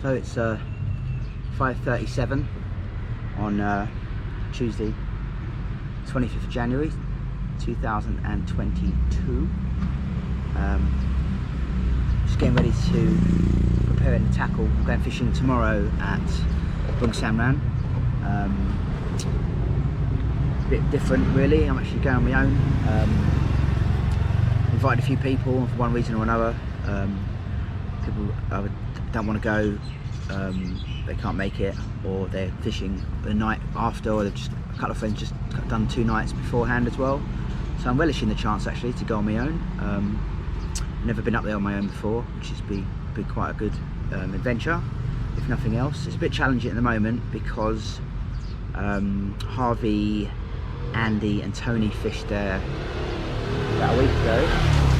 So it's 5:37 on Tuesday, 25th of January 2022. Just getting ready to prepare the tackle. I'm going fishing tomorrow at Bungsamran. A bit different really. I'm actually going on my own. Invited a few people for one reason or another. People don't want to go, they can't make it, or they're fishing the night after, or they've just, a couple of friends just done 2 nights beforehand as well. So I'm relishing the chance actually to go on my own. Never been up there on my own before, which has been quite a good adventure, if nothing else. It's a bit challenging at the moment because Harvey, Andy and Tony fished there about a week ago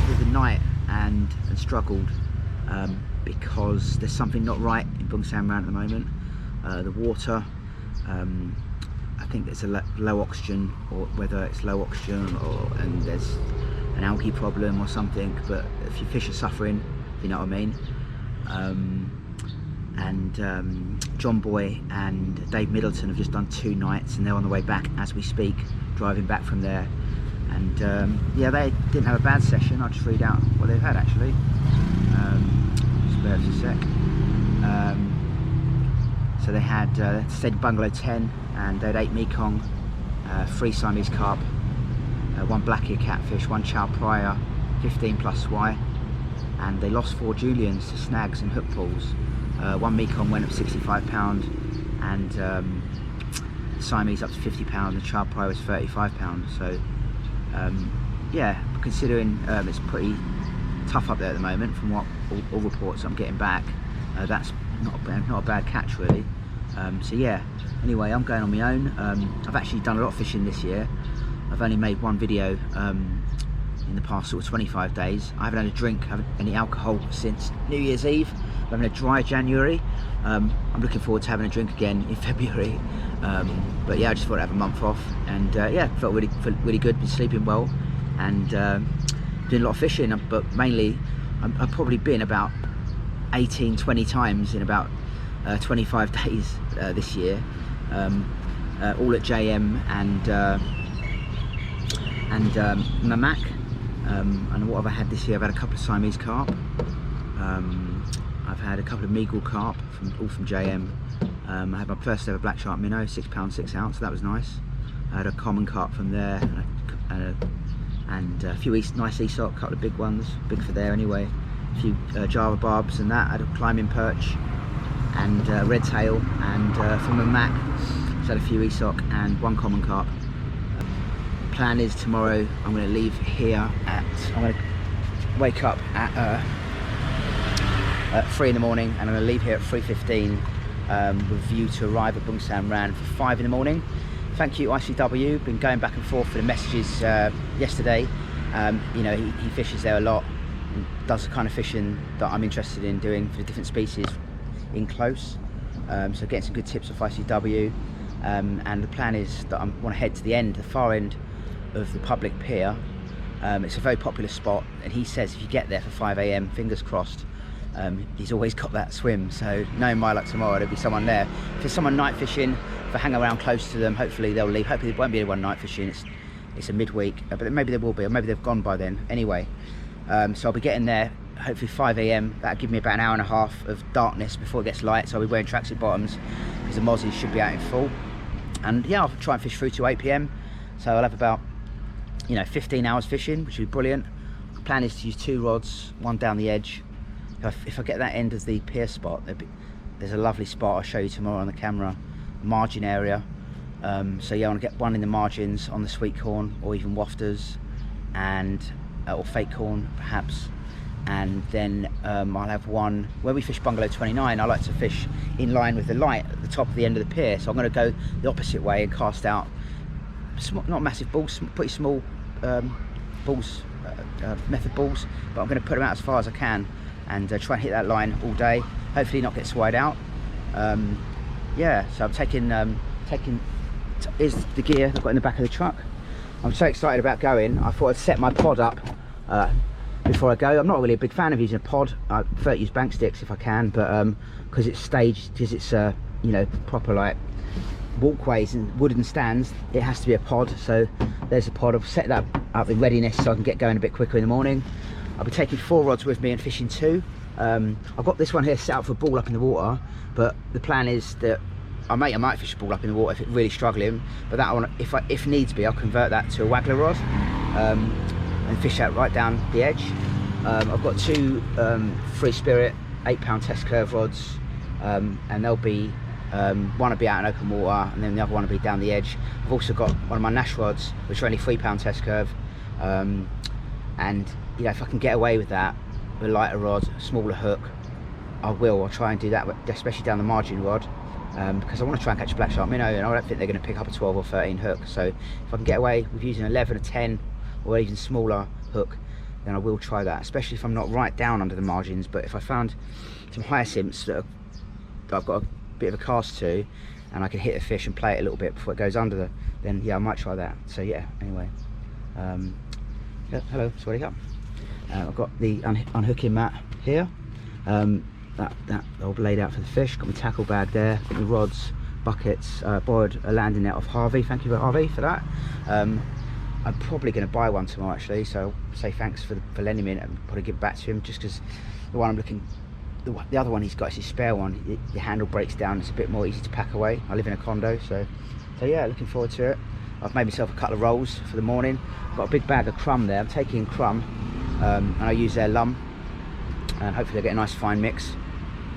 with the night and struggled because there's something not right in Bungsamran at the moment. The water, I think there's a low oxygen, or whether it's low oxygen and there's an algae problem or something, but a few fish are suffering, if you know what I mean. John Boy and Dave Middleton have just done 2 nights and they're on the way back as we speak, driving back from there. And yeah, they didn't have a bad session. I'll just read out what they've had actually. Just bear with us a sec. So they had stayed in bungalow 10 and they had 8 Mekong, 3 Siamese carp, 1 black ear catfish, 1 chow prior, 15 plus Y, and they lost 4 Juliens to snags and hook pulls. 1 Mekong went up £65 and Siamese up to £50 and the chow prior was £35. So yeah, considering it's pretty tough up there at the moment from what all reports I'm getting back, that's not a bad catch really. So yeah, anyway, I'm going on my own. I've actually done a lot of fishing this year. I've only made 1 video in the past sort of 25 days. I haven't had a drink, haven't had any alcohol since New Year's Eve. I'm having a dry January. I'm looking forward to having a drink again in February. But yeah, I just thought I'd have a month off, and yeah, felt really good, been sleeping well, and doing a lot of fishing, but mainly I've probably been about 18-20 times in about 25 days this year, all at JM and Mamak. And what have I had this year? I've had a couple of Siamese carp, I've had a couple of Mrigral Carp, all from JM. I had my first ever black shark minnow, £6 6 ounce, so that was nice. I had a common carp from there, and a few nice Aesop, a couple of big ones, big for there anyway. A few Java barbs and that. I had a climbing perch and red tail, and from a Mac, just had a few Aesop and 1 common carp. Plan is tomorrow I'm going to leave here I'm going to wake up at 3 in the morning, and I'm going to leave here at 3:15 with a view to arrive at Bungsamran for 5 in the morning. Thank you ICW, been going back and forth for the messages yesterday. You know, he fishes there a lot and does the kind of fishing that I'm interested in doing for the different species in close. So getting some good tips off ICW, and the plan is that I want to head to the far end of the public pier. It's a very popular spot, and he says if you get there for 5 AM, fingers crossed, he's always got that swim. So knowing my luck tomorrow, there'll be someone there. If there's someone night fishing, if I hang around close to them, hopefully they'll leave. Hopefully there won't be anyone night fishing. It's a midweek, but maybe there will be, or maybe they've gone by then. Anyway, so I'll be getting there hopefully 5 AM. That'll give me about an hour and a half of darkness before it gets light. So I'll be wearing tracksuit bottoms because the mozzies should be out in full. And yeah, I'll try and fish through to 8 PM. So I'll have about 15 hours fishing, which would be brilliant. The plan is to use 2 rods, 1 down the edge. If I get that end of the pier spot, there's a lovely spot I'll show you tomorrow on the camera, margin area. So yeah, I want to get 1 in the margins on the sweet corn, or even wafters, and or fake corn perhaps. And then I'll have 1 where we fish bungalow 29. I like to fish in line with the light at the top of the end of the pier, so I'm going to go the opposite way and cast out not massive balls, pretty small balls, method balls, but I'm going to put them out as far as I can and try and hit that line all day, hopefully not get swayed out. Yeah, so I'm taking here's the gear I've got in the back of the truck. I'm so excited about going. I thought I'd set my pod up before I go. I'm not really a big fan of using a pod. I prefer to use bank sticks if I can, but because it's staged, because it's you know, proper like walkways and wooden stands, it has to be a pod. So there's a pod. I've set that up in readiness so I can get going a bit quicker in the morning. I'll be taking 4 rods with me and fishing 2. I've got this one here set up for ball up in the water, but the plan is that I might fish a ball up in the water if it's really struggling, but that one, if needs be, I'll convert that to a waggler rod and fish out right down the edge. I've got 2 Free Spirit 8-pound test curve rods, and they'll be one will be out in open water, and then the other one will be down the edge. I've also got one of my Nash rods, which are only 3-pound test curve, and you know, if I can get away with that, with a lighter rod, smaller hook, I'll try and do that, especially down the margin rod, because I want to try and catch a black shark minnow, and I don't think they're going to pick up a 12 or 13 hook. So if I can get away with using 11, a 10, or even smaller hook, then I will try that, especially if I'm not right down under the margins. But if I found some hyacinths that I've got a bit of a cast to, and I can hit a fish and play it a little bit before it goes under then yeah, I might try that. So yeah, anyway, yeah, hello, Sweaty Cup. I've got the unhooking mat here, that all laid out for the fish. Got my tackle bag there, got my rods, buckets. Borrowed a landing net off Harvey, thank you Harvey for that. I'm probably going to buy one tomorrow actually, so I'll say thanks for lending me it and probably give it back to him, just because the one I'm looking, the other one he's got is his spare one. The handle breaks down, it's a bit more easy to pack away. I live in a condo, so yeah, looking forward to it. I've made myself a couple of rolls for the morning. I've got a big bag of crumb there. I'm taking crumb, and I use their lum, and hopefully I'll get a nice fine mix.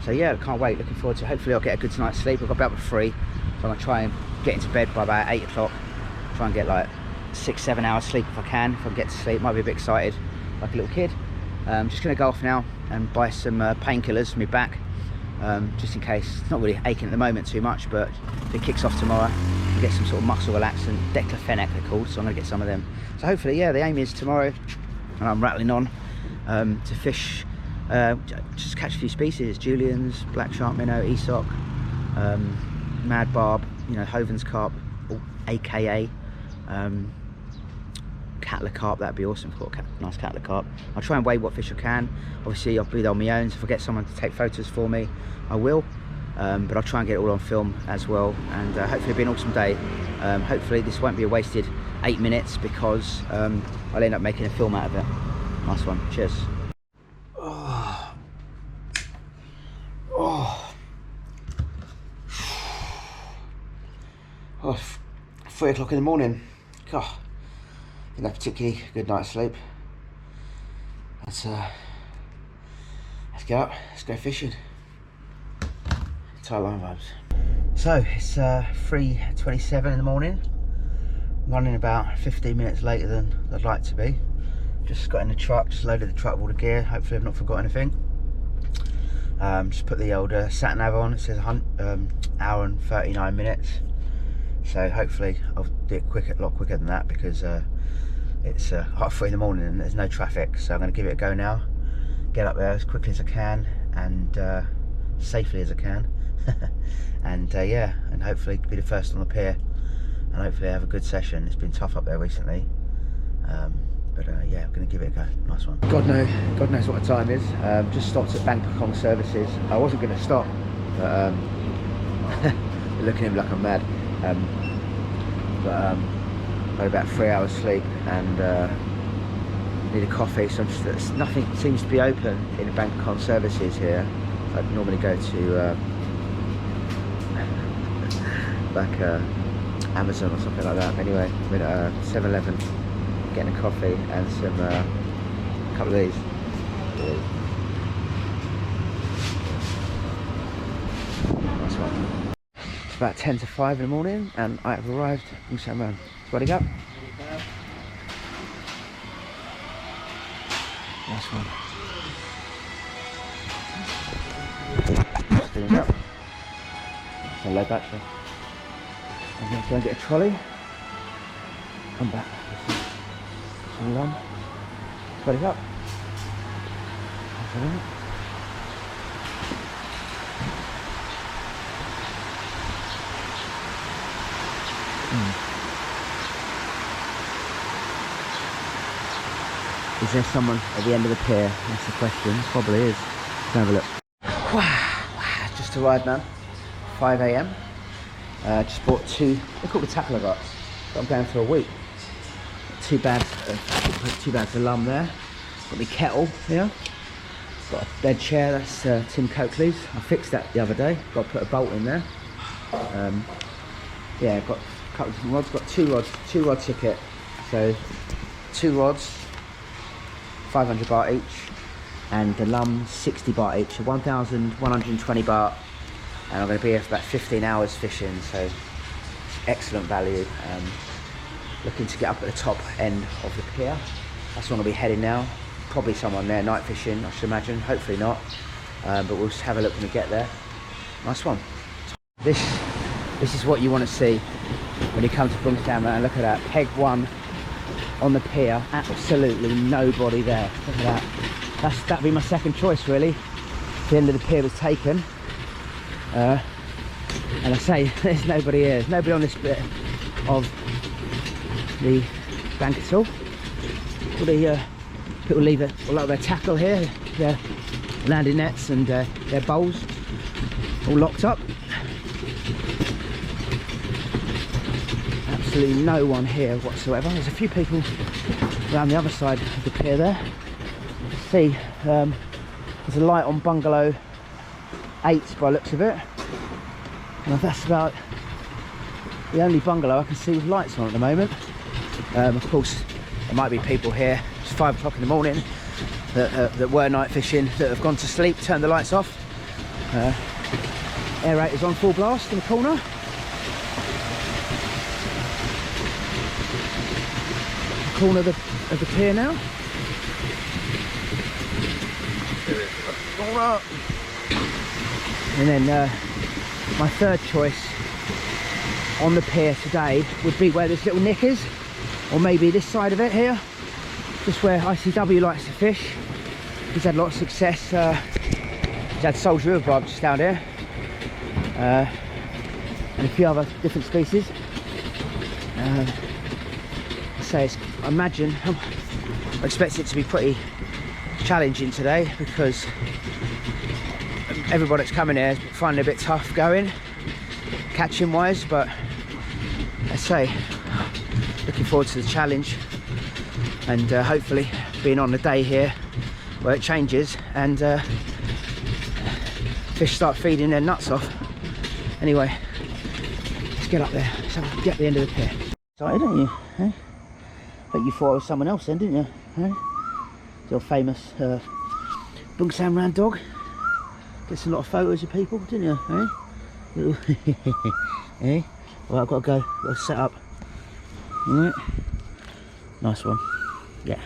So yeah, I can't wait, looking forward to it. Hopefully I'll get a good night's sleep. I've got to be up at 3, so I'm going to try and get into bed by about 8 o'clock. Try and get like 6-7 hours sleep if I can get to sleep. Might be a bit excited like a little kid. Just going to go off now and buy some painkillers for my back, just in case. It's not really aching at the moment too much, but if it kicks off tomorrow, I'll get some sort of muscle relaxant, diclofenac they're called, so I'm going to get some of them. So hopefully, yeah, the aim is tomorrow, and I'm rattling on, to fish, just catch a few species: Juliens, black shark minnow, Esoc, mad barb, you know, Juliens Carp, aka Catler Carp. That'd be awesome. I've got a nice Catler Carp. I'll try and weigh what fish I can. Obviously I'll be there on my own, so if I get someone to take photos for me, I will, but I'll try and get it all on film as well, and hopefully it'll be an awesome day. Hopefully this won't be a wasted 8 minutes, because I'll end up making a film out of it. Nice one. Cheers. Oh. 3 o'clock in the morning. God, I think that's particularly good night's sleep. Let's get up, let's go fishing. Thailand vibes. So it's 3:27 in the morning. I'm running about 15 minutes later than I'd like to be. Just got in the truck, just loaded the truck with all the gear. Hopefully I've not forgot anything. Just put the old sat nav on. It says hour and 39 minutes. So hopefully I'll do it a lot quicker than that, because it's 3:30 in the morning and there's no traffic. So I'm going to give it a go now. Get up there as quickly as I can, and safely as I can. And yeah, and hopefully be the first on the pier, and hopefully have a good session. It's been tough up there recently, but yeah, I'm going to give it a go. Nice one. God knows what the time is. Just stopped at Bangkok Services. I wasn't going to stop, but looking at him like I'm mad. I had about 3 hours sleep, and need a coffee, so nothing seems to be open in the Bangkok Services here. I'd normally go to like Amazon or something like that. Anyway, I'm in 7-Eleven getting a coffee and some a couple of these. Nice one. It's about 10 to 5 in the morning, and I have arrived in Bungsamran. Sweaty Cup. Nice one. Filling up. It's a low battery. I'm going to go and get a trolley. Come back. Some rum. Sweaty Cup. Is there someone at the end of the pier? That's the question. Probably is. Let's have a look. Wow, just arrived, man. 5 AM. Just bought two. Look at the tackle I got. I'm going for a week. 2 bags of lum there. Got my kettle here. Got a bed chair. That's Tim Coakley's. I fixed that the other day. Got to put a bolt in there. Yeah, got a couple of different rods. Got 2 rod ticket. So 2 rods, 500 baht each, and the lum 60 baht each, so 1,120 baht. And I'm going to be here for about 15 hours fishing, so excellent value. Looking to get up at the top end of the pier. That's where I'm going to be heading now. Probably someone there night fishing, I should imagine. Hopefully not, but we'll just have a look when we get there. Nice one. This is what you want to see when you come to Bungsamran. Look at that, peg 1 on the pier, absolutely nobody there. Look at that. That'd be my second choice really. The end of the pier was taken, and I say there's nobody here. There's nobody on this bit of the bank at all. All the people leave all of their tackle here, their landing nets and their bowls all locked up. Absolutely no one here whatsoever. There's a few people around the other side of the pier there. See, there's a light on bungalow 8 by the looks of it, and that's about the only bungalow I can see with lights on at the moment. Of course there might be people here, it's 5 o'clock in the morning, that were night fishing, that have gone to sleep, turned the lights off. Aerator's on full blast in the corner. Corner of the pier now. And then my third choice on the pier today would be where this little nick is, or maybe this side of it here, just where ICW likes to fish. He's had a lot of success. He's had Soldier River barb just down here, and a few other different species. I imagine I expect it to be pretty challenging today, because everybody that's coming here is finding it a bit tough going catching wise, but I say looking forward to the challenge, and hopefully being on the day here where it changes and fish start feeding their nuts off. Anyway, let's get up there, so get to the end of the pier. Excited, aren't you? Eh? But you thought I was someone else then, didn't you? Eh? Your famous Bungsamran dog. Gets a lot of photos of people, didn't you? Eh? Eh? Well, I've got to go. Got to set up. Alright. Nice one. Yeah.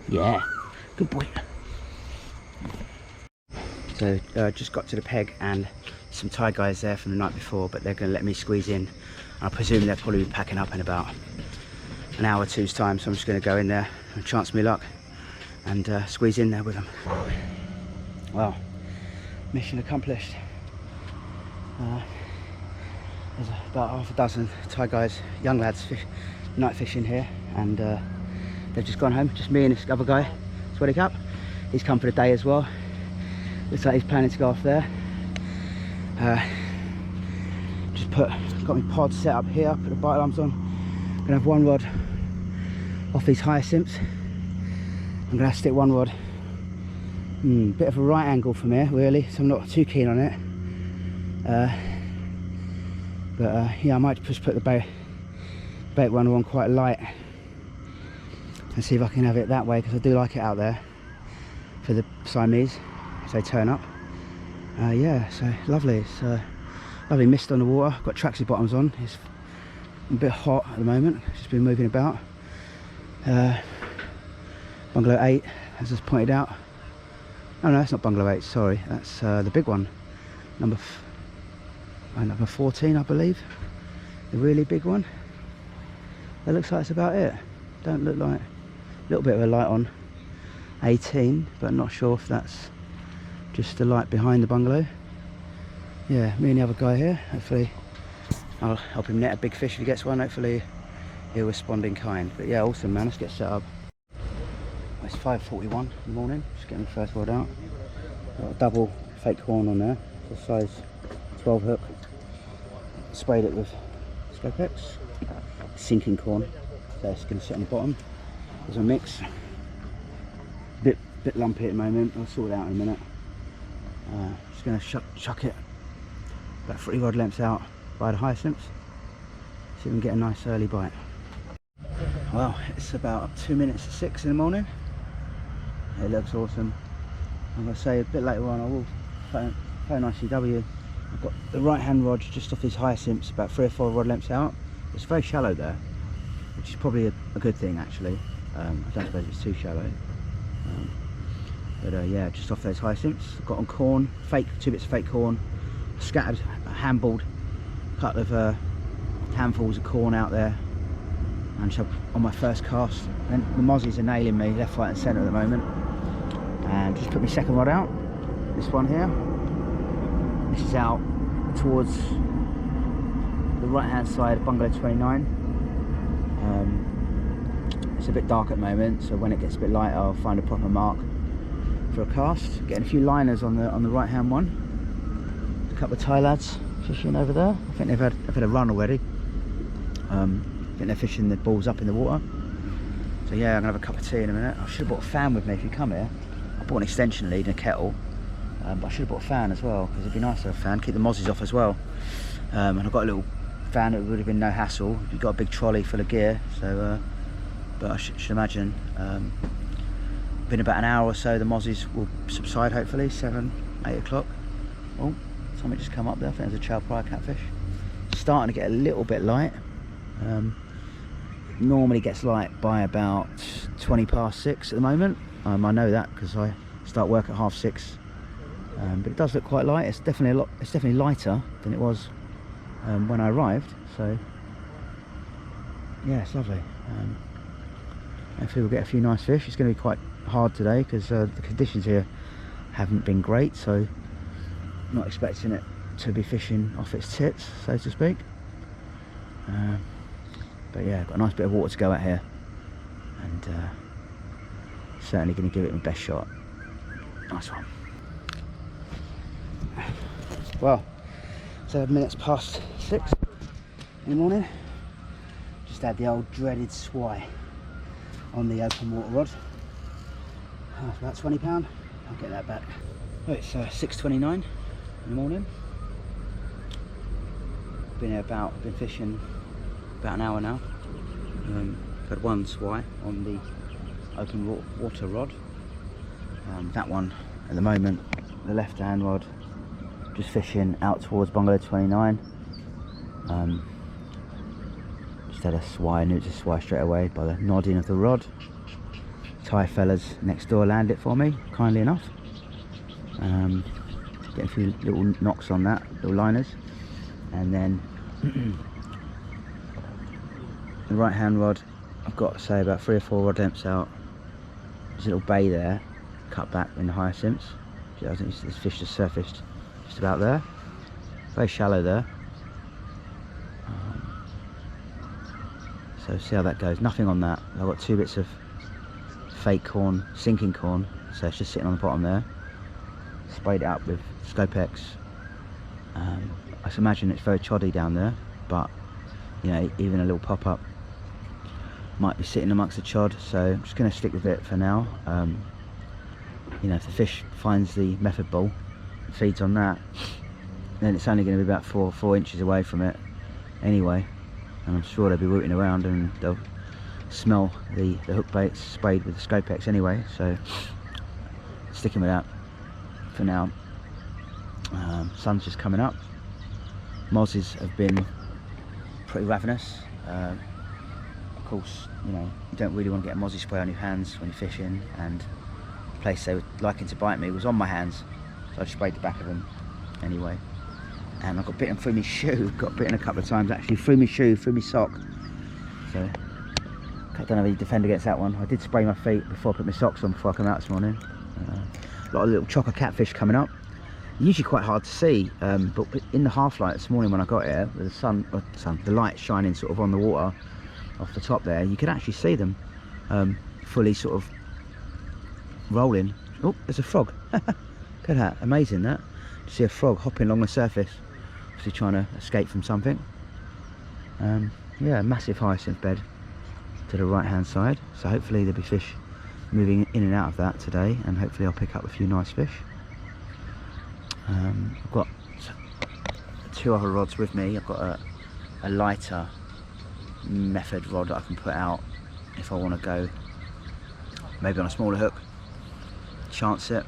Yeah. Good boy. So just got to the peg, and some Thai guys there from the night before, but they're going to let me squeeze in. I presume they'll probably be packing up in about an hour or two's time, so I'm just going to go in there and chance my luck and squeeze in there with them. Well, mission accomplished. There's about half a dozen Thai guys, young lads, night fishing here, and they've just gone home. Just me and this other guy, Sweaty Cup. He's come for the day as well. Looks like he's planning to go off there. Just got my pod set up here, put the bite alarms on. Gonna have one rod off these hyacinths. I'm gonna have to stick one rod. Bit of a right angle from here really, so I'm not too keen on it. Yeah, I might just put the bait runner on quite light and see if I can have it that way, because I do like it out there for the Siamese as they turn up. Yeah, so lovely. It's lovely mist on the water. Got tracksuit bottoms on. It's a bit hot at the moment, just been moving about. Bungalow 8, as just pointed out. Oh no, that's not bungalow 8, sorry, that's the big one, number 14 I believe, the really big one. That looks like that's about it. Don't look like, a little bit of a light on 18, but I'm not sure if that's just the light behind the bungalow. Yeah, me and the other guy here, hopefully I'll help him net a big fish if he gets one. Hopefully he'll respond in kind. But yeah, awesome man, let's get set up. It's 5:41 in the morning, just getting the first rod out. Got a double fake horn on there, so size 12 hook. Sprayed it with Scopex. Sinking corn, so it's going to sit on the bottom. There's a mix. Bit lumpy at the moment, I'll sort it out in a minute. Just going to chuck it about 3 rod lengths out by the hyacinths. See if we can get a nice early bite. Well, it's about 2 minutes to 6 in the morning. It looks awesome. I'm going to say a bit later on I will phone ICW. I've got the right hand rod just off his hyacinths, about 3 or 4 rod lengths out. It's very shallow there, which is probably a good thing actually. I don't suppose it's too shallow. Yeah, just off those hyacinths. I've got on corn, 2 bits of fake corn, scattered, handballed a couple of handfuls of corn out there, and just on my first cast. And the mozzies are nailing me left, right and centre at the moment. And just put my second rod out, this one here. This is out towards the right hand side of bungalow 29. It's a bit dark at the moment, so when it gets a bit lighter I'll find a proper mark for a cast. Getting a few liners on the right hand one. A couple of Thai lads fishing over there. I think they've had a run already. I think they're fishing the balls up in the water. So yeah, I'm gonna have a cup of tea in a minute. I should have brought a fan with me if you come here. I bought an extension lead and a kettle, but I should have brought a fan as well, because it'd be nice to have a fan, keep the mozzies off as well. And I've got a little fan that would have been no hassle. You've got a big trolley full of gear, so but I should imagine been about an hour or so the mozzies will subside, hopefully 7, 8 o'clock. Oh, something just come up there. I think there's a chow prior catfish. Starting to get a little bit light. Normally gets light by about 20 past 6 at the moment. I know that because I start work at 6:30. But it does look quite light. It's definitely lighter than it was when I arrived. So yeah, it's lovely. Hopefully we'll get a few nice fish. It's going to be quite hard today because the conditions here haven't been great, so not expecting it to be fishing off its tits, so to speak. But yeah, got a nice bit of water to go at here, and certainly going to give it my best shot. Nice one. Well, 7 minutes past 6 in the morning. Just had the old dreaded swai on the open water rod. It's about £20. I'll get that back. Oh, it's 6:29 in the morning. Been fishing about an hour now. Got one swai on the open water rod. That one at the moment, the left hand rod, just fishing out towards bungalow 29. Just had a swai, knew it was a swai straight away by the nodding of the rod. Thai fellas next door landed it for me, kindly enough. Getting a few little knocks on that, little liners. And then the right hand rod, I've got to say about 3 or 4 rod lengths out. There's a little bay there, cut back in the hyacinths. I think this fish just surfaced just about there. Very shallow there. So see how that goes. Nothing on that. I've got 2 bits of fake corn, sinking corn, so it's just sitting on the bottom there. Sprayed it up with Scopex. I imagine it's very choddy down there, but you know, even a little pop-up might be sitting amongst the chod, so I'm just going to stick with it for now. You know, if the fish finds the method ball and feeds on that, then it's only going to be about 4 inches away from it anyway, and I'm sure they'll be rooting around and they'll smell the hook baits sprayed with the Scopex anyway, so sticking with that for now. Sun's just coming up. Mozzies have been pretty ravenous. Of course, you know, you don't really want to get a mozzie spray on your hands when you're fishing, and the place they were liking to bite me was on my hands, so I sprayed the back of them anyway. And I got bitten through my shoe. Got bitten a couple of times actually, through my shoe, through my sock. So I don't know how you defend against that one. I did spray my feet before I put my socks on before I come out this morning. A lot of little chocker catfish coming up. Usually quite hard to see, but in the half light this morning when I got here, with the light shining sort of on the water off the top there, you could actually see them fully sort of rolling. Oh, there's a frog. Look at that, amazing that. You see a frog hopping along the surface, obviously trying to escape from something. Yeah, massive hyacinth bed to the right hand side, so hopefully there'll be fish moving in and out of that today, and hopefully I'll pick up a few nice fish. I've got 2 other rods with me. I've got a lighter method rod that I can put out if I want to go maybe on a smaller hook, chance it.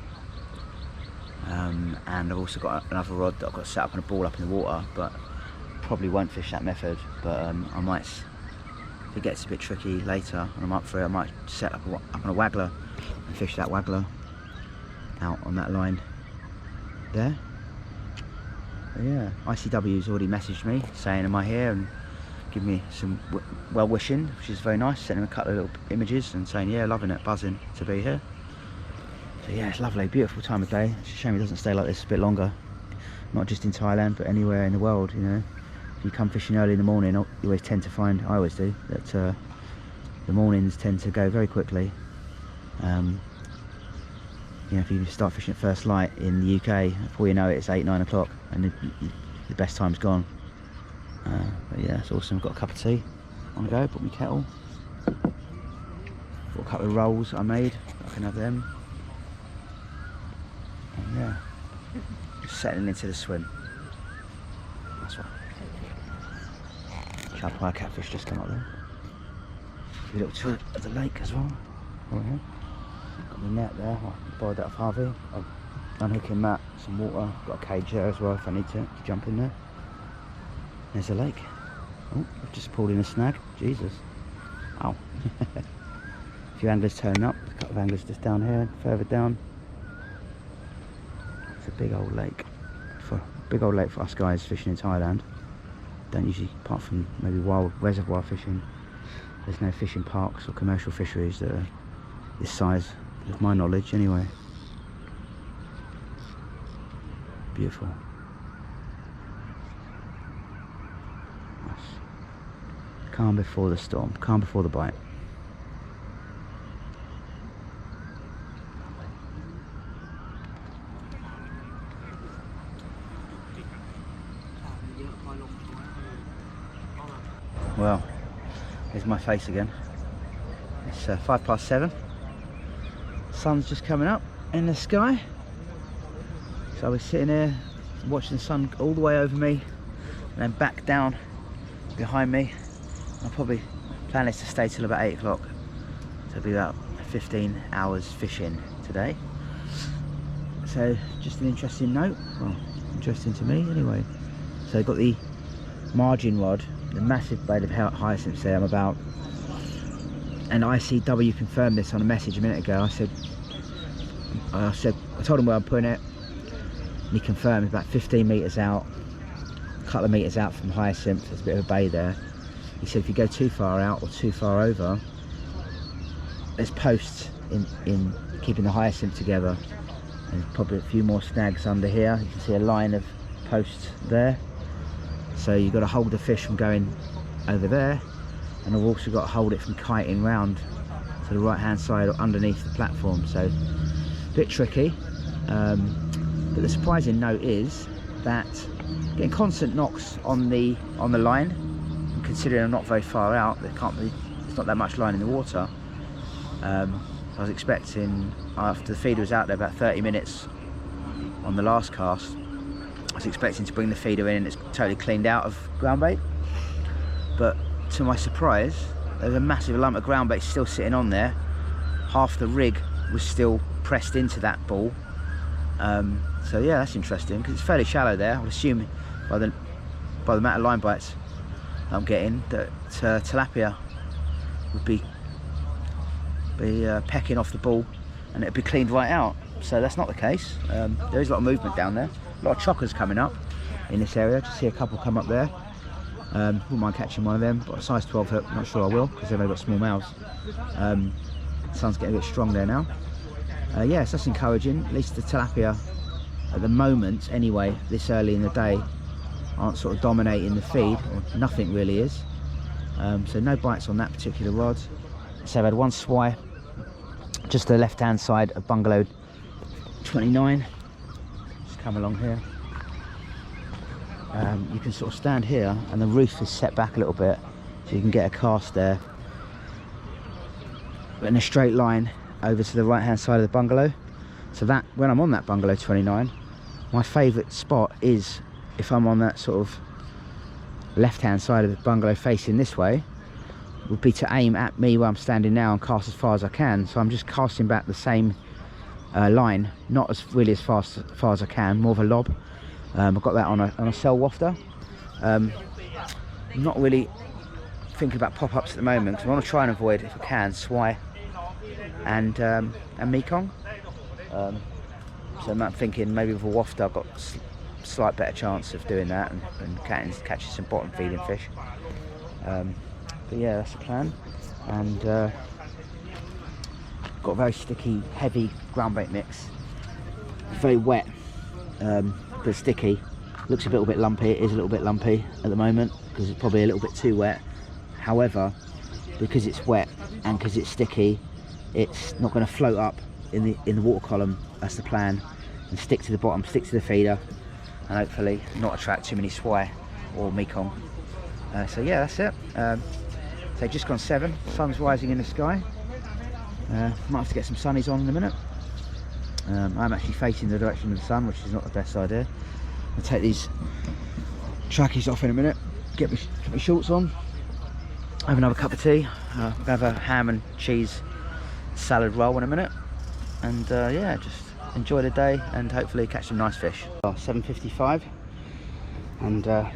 And I've also got another rod that I've got set up on a ball up in the water, but probably won't fish that method. But I might, if it gets a bit tricky later and I'm up for it, I might set up on a waggler and fish that waggler out on that line there. But yeah, ICW's already messaged me saying am I here, and give me some well wishing, which is very nice. Sent him a couple of little images and saying yeah, loving it, buzzing to be here. So yeah, it's lovely, beautiful time of day. It's a shame it doesn't stay like this a bit longer, not just in Thailand but anywhere in the world. You know, if you come fishing early in the morning, you always tend to find, I always do, that the mornings tend to go very quickly. You know, if you start fishing at first light in the UK, before you know it, it's 8-9 o'clock and the best time's gone. But yeah, it's awesome. Got a cup of tea on the go, put my kettle. Got a couple of rolls I made, I can have them. And yeah, just settling into the swim. That's right. Sharp catfish just come up there. A little tour of the lake as well. Over here. Got my net there, I borrowed that off Harvey. I've unhooking that, some water, got a cage there as well if I need to jump in there. There's a lake. Oh, I've just pulled in a snag, Jesus. Ow. A few anglers turning up, a couple of anglers just down here, further down. It's a big old lake. Big old lake for us guys fishing in Thailand. Don't usually, apart from maybe wild reservoir fishing, there's no fishing parks or commercial fisheries that are this size, of my knowledge anyway. Beautiful. Nice. Calm before the storm, calm before the bite. Well, here's my face again. It's 7:05. Sun's just coming up in the sky. So I was sitting here watching the sun all the way over me and then back down behind me. I'll probably plan is to stay till about 8 o'clock. So it'll be about 15 hours fishing today. So just an interesting note, well, interesting to me anyway. So I've got the margin rod, the massive blade of hyacinths there. I'm about, and ICW confirmed this on a message a minute ago. I told him where I'm putting it, and he confirmed it's about 15 metres out, a couple of metres out from hyacinth. There's a bit of a bay there. He said if you go too far out or too far over, there's posts in keeping the hyacinth together, and probably a few more snags under here. You can see a line of posts there. So you've got to hold the fish from going over there, and I've also got to hold it from kiting round to the right hand side or underneath the platform. So a bit tricky, but the surprising note is that getting constant knocks on the line, and considering I'm not very far out, there's not that much line in the water. I was expecting, after the feeder was out there about 30 minutes on the last cast, I was expecting to bring the feeder in and it's totally cleaned out of ground bait, but to my surprise there's a massive lump of ground bait still sitting on there. Half the rig was still pressed into that ball. So yeah, that's interesting because it's fairly shallow there. I would assume by the amount of line bites I'm getting that tilapia would be pecking off the ball and it'd be cleaned right out. So that's not the case. There is a lot of movement down there. A lot of chockers coming up in this area. Just see a couple come up there. Wouldn't mind catching one of them. Got a size 12 hook, not sure I will because they've only got small mouths. Sun's getting a bit strong there now. Yes, that's encouraging. At least the tilapia at the moment anyway, this early in the day, aren't sort of dominating the feed, or nothing really is. So no bites on that particular rod. So I've had one swai just the left hand side of bungalow 29. Just come along here. You can sort of stand here and the roof is set back a little bit so you can get a cast there in a straight line over to the right hand side of the bungalow. So that when I'm on that bungalow 29, my favourite spot is if I'm on that sort of left hand side of the bungalow facing this way, would be to aim at me where I'm standing now and cast as far as I can. So I'm just casting back the same line, not as really as far as I can, more of a lob. I've got that on a cell wafter. I'm not really thinking about pop-ups at the moment because I want to try and avoid, if I can, swai and Mekong. So I'm thinking maybe with a wafter I've got slight better chance of doing that and catching some bottom feeding fish. But yeah, that's the plan. And got a very sticky, heavy ground bait mix. Very wet, but sticky. Looks a little bit lumpy. It is a little bit lumpy at the moment because it's probably a little bit too wet. However, because it's wet and because it's sticky, it's not going to float up in the water column. That's the plan, and stick to the bottom, stick to the feeder, and hopefully not attract too many swai or Mekong. So yeah, that's it. So just gone 7. Sun's rising in the sky. Might have to get some sunnies on in a minute. I'm actually facing the direction of the sun, which is not the best idea. I'll take these trackies off in a minute, get my shorts on, have another cup of tea. I'll have a ham and cheese salad roll in a minute, and yeah, just enjoy the day and hopefully catch some nice fish. 7:55, and the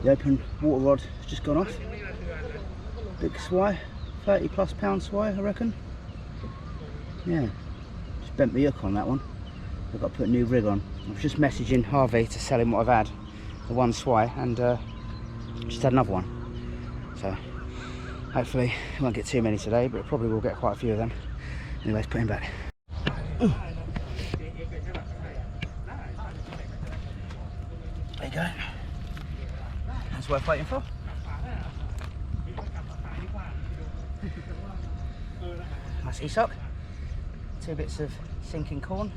open water rod has just gone off. Big swai, 30+ pound swai, I reckon. Yeah, just bent my hook on that one. I've got to put a new rig on. I was just messaging Harvey to sell him what I've had, the one swai, and just had another one. So hopefully I won't get too many today, but probably will get quite a few of them. Anyways, put him back. There you go. That's worth waiting for. Nice e-sock. 2 bits of sinking corn.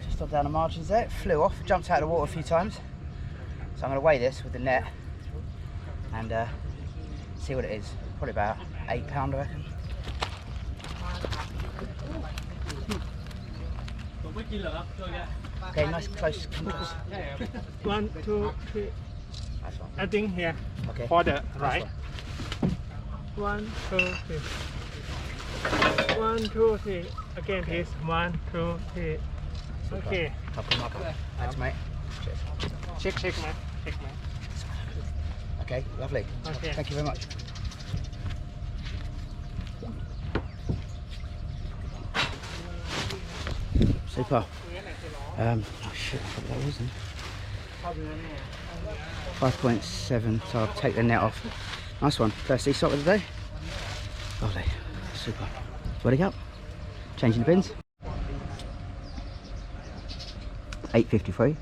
Just stopped down the margins there. It flew off, jumped out of the water a few times. So I'm going to weigh this with the net and see what it is. Probably about 8 pound, I reckon. Okay, nice close contacts. 1, 2, 3. I think here. Okay. For the right. 1, 2, 3. 1, 2, 3. Again, please. 1, 2, 3. Okay. Thanks, mate. Cheers. Check, mate. Check, mate. Okay, lovely. Okay. Thank you very much. Super. Oh shit, I thought that wasn't. 5.7, so I'll take the net off. Nice one. First e-sock of the day. Lovely. Super. Ready up? Changing the bins. 8:53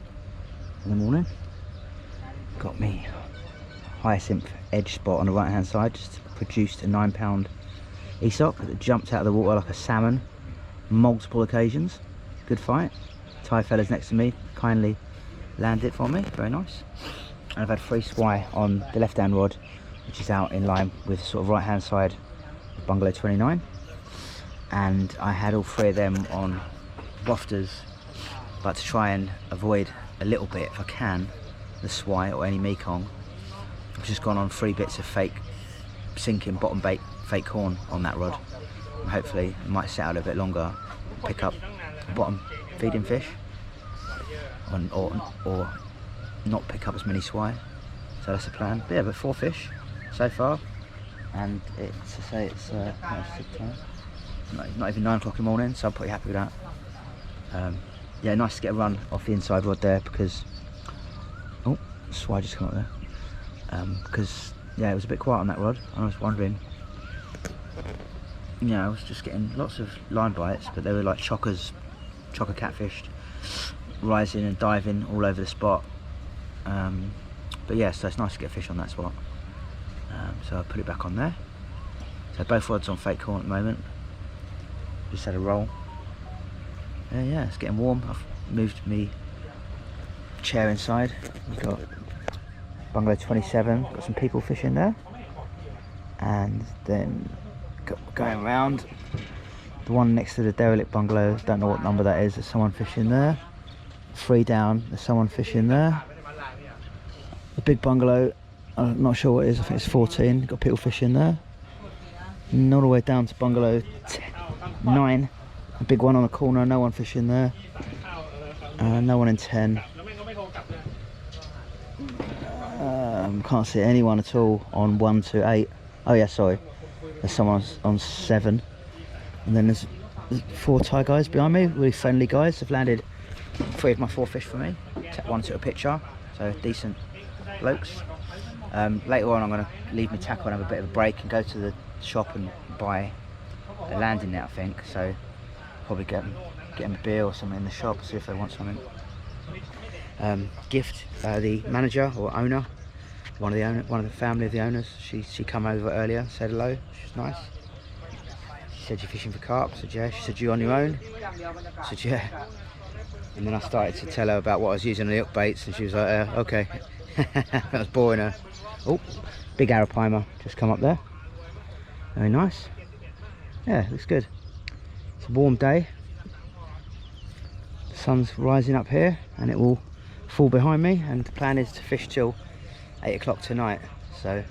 in the morning. Got me hyacinth edge spot on the right hand side. Just produced a 9 pound e-sock that jumped out of the water like a salmon multiple occasions. Good fight. Thai fellas next to me kindly landed it for me. Very nice. And I've had 3 swai on the left hand rod, which is out in line with sort of right hand side of bungalow 29. And I had all 3 of them on wafters, but to try and avoid a little bit, if I can, the swai or any Mekong, I've just gone on 3 bits of fake sinking bottom bait fake corn on that rod. And hopefully it might set out a bit longer, pick up bottom feeding fish, or not pick up as many swai. So that's the plan. But yeah, but 4 fish so far, and it's to say it's not even 9 o'clock in the morning, so I'm pretty happy with that. Yeah, nice to get a run off the inside rod there because swai just come up there. Because yeah, it was a bit quiet on that rod, and I was wondering. Yeah, I was just getting lots of line bites, but they were like chocker catfished, rising and diving all over the spot. But yeah, so it's nice to get fish on that spot. So I put it back on there. So both rods on fake corn at the moment. Just had a roll. Yeah, it's getting warm. I've moved me chair inside. We've got bungalow 27, got some people fishing there. And then going around, the one next to the derelict bungalow, don't know what number that is, there's someone fishing there. 3 down, there's someone fishing there. The big bungalow, I'm not sure what it is, I think it's 14, got people fishing there. And all the way down to bungalow 9, a big one on the corner, no one fishing there. No one in 10. Can't see anyone at all on 1 to 8. Oh yeah, sorry, there's someone on 7. And then there's 4 Thai guys behind me, really friendly guys. They've landed 3 of my 4 fish for me. One took a picture, so decent blokes. Later on I'm going to leave my tackle and have a bit of a break and go to the shop and buy a landing net, I think. So probably get them a beer or something in the shop, see if they want something. Gift, the manager or owner, one of the family of the owners, she come over earlier, said hello, she's nice. She said, "You're fishing for carp?" I said, "Yeah." She said, "You on your own?" I said, "Yeah." And then I started to tell her about what I was using on the hook baits, and she was like, "Okay." That was boring her. Oh, big arapaima just come up there. Very nice. Yeah, looks good. It's a warm day. The sun's rising up here and it will fall behind me, and the plan is to fish till 8 o'clock tonight. So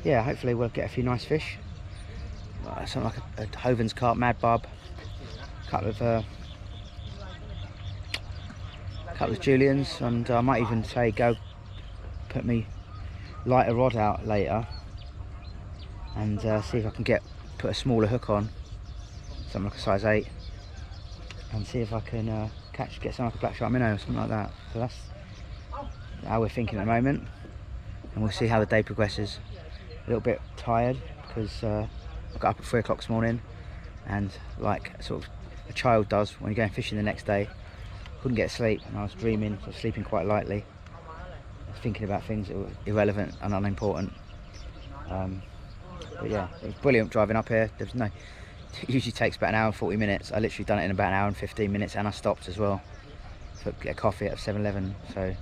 yeah, hopefully we'll get a few nice fish. Something like a Juliens Carp, mad barb, a couple of Juliens, and I might even say go put me lighter rod out later and see if I can put a smaller hook on, something like a size 8, and see if I can get something like a black shark minnow or something like that. So that's how we're thinking at the moment, and we'll see how the day progresses. A little bit tired because I got up at 3 o'clock this morning, and like sort of a child does when you're going fishing the next day, couldn't get sleep, and I was dreaming, so sleeping quite lightly, thinking about things that were irrelevant and unimportant. But yeah, it was brilliant driving up here. It usually takes about an hour and 40 minutes. I literally done it in about an hour and 15 minutes, and I stopped as well to get a coffee at 7-Eleven. So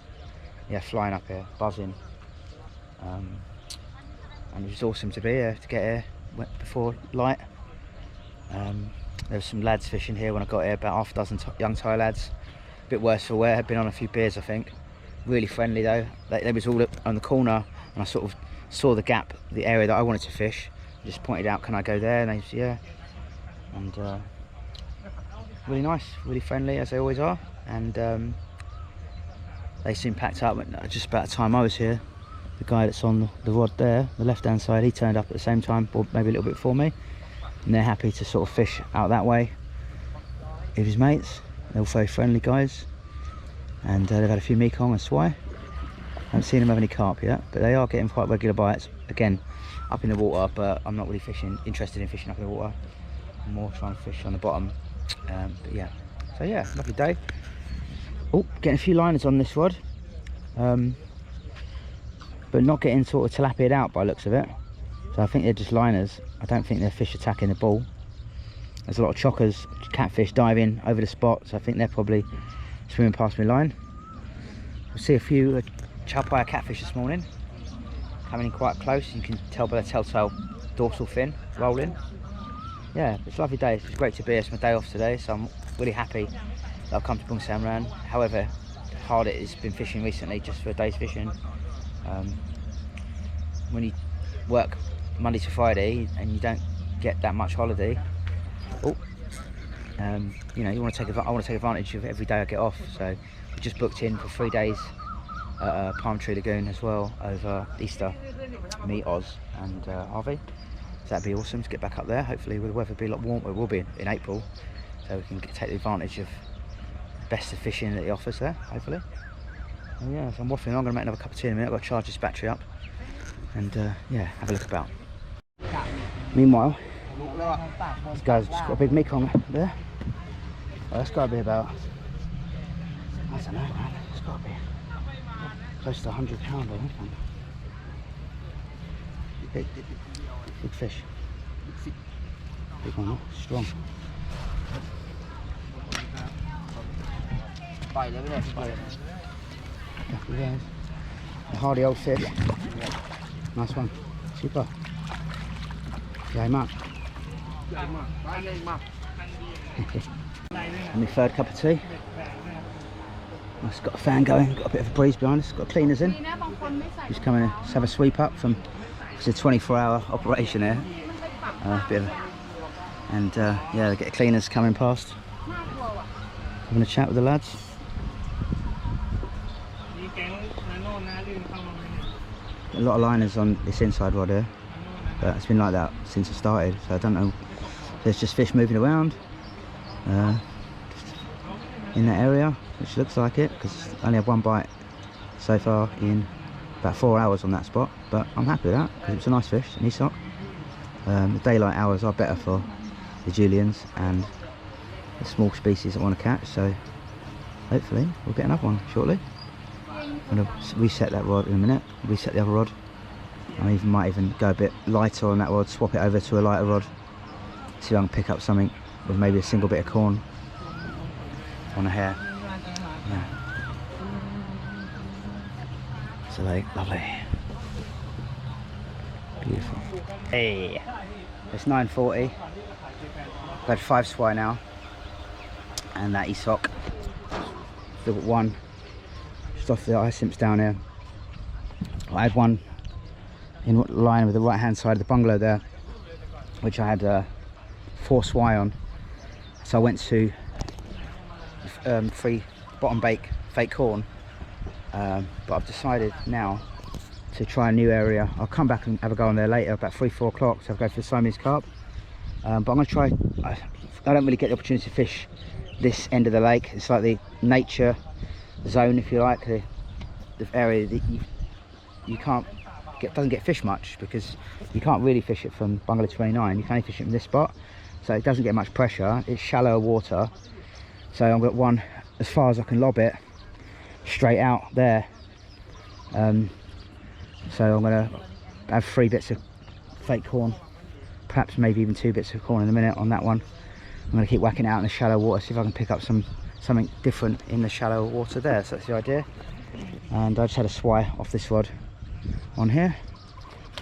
yeah, flying up here, buzzing. And it was awesome to be here, to get here before light. There was some lads fishing here when I got here, about half a dozen young Thai lads. A bit worse for wear, had been on a few beers I think. Really friendly though. They was all up on the corner, and I sort of saw the gap, the area that I wanted to fish. I just pointed out, "Can I go there?" And they said, "Yeah." And really nice, really friendly as they always are. And they seemed packed up at just about the time I was here. The guy that's on the rod there, the left hand side, he turned up at the same time, or maybe a little bit before me. And they're happy to sort of fish out that way with his mates. They're all very friendly guys, and they've had a few Mekong and Swai. Haven't seen them have any carp yet, but they are getting quite regular bites. Again, up in the water, but I'm not really interested in fishing up in the water. I'm more trying to fish on the bottom. But yeah, so yeah, lovely day. Oh, getting a few liners on this rod, but not getting sort of tilapia'd out by the looks of it. So I think they're just liners. I don't think they're fish attacking the ball. There's a lot of chockers, catfish diving over the spot, so I think they're probably swimming past my line. We'll see a few chalpaya catfish this morning, coming in quite close. You can tell by the telltale dorsal fin rolling. Yeah, it's a lovely day. It's great to be here. It's my day off today, so I'm really happy that I've come to Bungsamran. However hard it has been fishing recently, just for a day's fishing. When you work Monday to Friday and you don't get that much holiday, you know, I want to take advantage of every day I get off. So we just booked in for 3 days at Palm Tree Lagoon as well over Easter, me, Oz and Harvey. So that'd be awesome to get back up there. Hopefully the weather will be a lot warmer. It will be in April, so we can take the advantage of the best of fishing that he offers there, hopefully. And yeah, so I'm waffling on. I'm going to make another cup of tea in a minute. I've got to charge this battery up and yeah, have a look about. Meanwhile, this guy's just got a big Mekong there. Well, that's got to be about, I don't know, man. It's got to be close to 100 pounds, I think. Big fish. Big one, strong. A hardy old fish. Nice one. Super. Yeah, man. And my third cup of tea. It's got a fan going, got a bit of a breeze behind us, got cleaners in. Just coming to have a sweep up from, it's a 24-hour operation here. Yeah, they get cleaners coming past. Having a chat with the lads. A lot of liners on this inside rod here, but it's been like that since I started, so I don't know. There's just fish moving around in that area, which looks like it, because I only had one bite so far in about 4 hours on that spot, but I'm happy with that because it's a nice fish, an esoc. The daylight hours are better for the Juliens and the small species that want to catch, so hopefully we'll get another one shortly. I'm going to reset that rod in a minute, reset the other rod. I might even go a bit lighter on that rod, swap it over to a lighter rod, see if I can pick up something with maybe a single bit of corn on a hair. Yeah. It's a lake, lovely. Beautiful. Hey, it's 9:40. I've had 5 swai now, and that esoc. Still got one just off the ice simps down here. I had one in line with the right hand side of the bungalow there, which I had 4 swai on. So I went to free bottom bake fake corn, but I've decided now to try a new area. I'll come back and have a go on there later, about 3-4 o'clock, so I'll go for the Siamese carp. But I'm going to try, I don't really get the opportunity to fish this end of the lake. It's like the nature zone, if you like, the area that you can't get, doesn't get fished much, because you can't really fish it from bungalow 29. You can only fish it from this spot, so it doesn't get much pressure. It's shallow water, so I've got one as far as I can lob it straight out there. So I'm going to have 3 bits of fake corn, perhaps maybe even 2 bits of corn in a minute on that one. I'm going to keep whacking it out in the shallow water, see if I can pick up something different in the shallow water there. So that's the idea. And I just had a swai off this rod on here.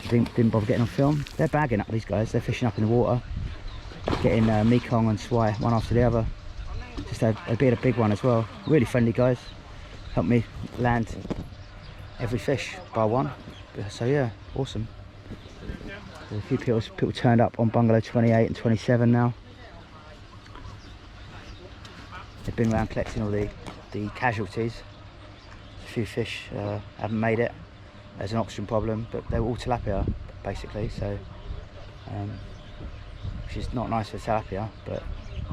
Didn't bother getting on film. They're bagging up, these guys. They're fishing up in the water, getting Mekong and swai one after the other. Just a bit of a big one as well. Really friendly guys. Helped me land every fish bar one. So yeah, awesome. There's a few people turned up on bungalow 28 and 27 now. They've been around collecting all the casualties. A few fish haven't made it. There's an oxygen problem, but they're all tilapia basically, so which is not nice for tilapia, but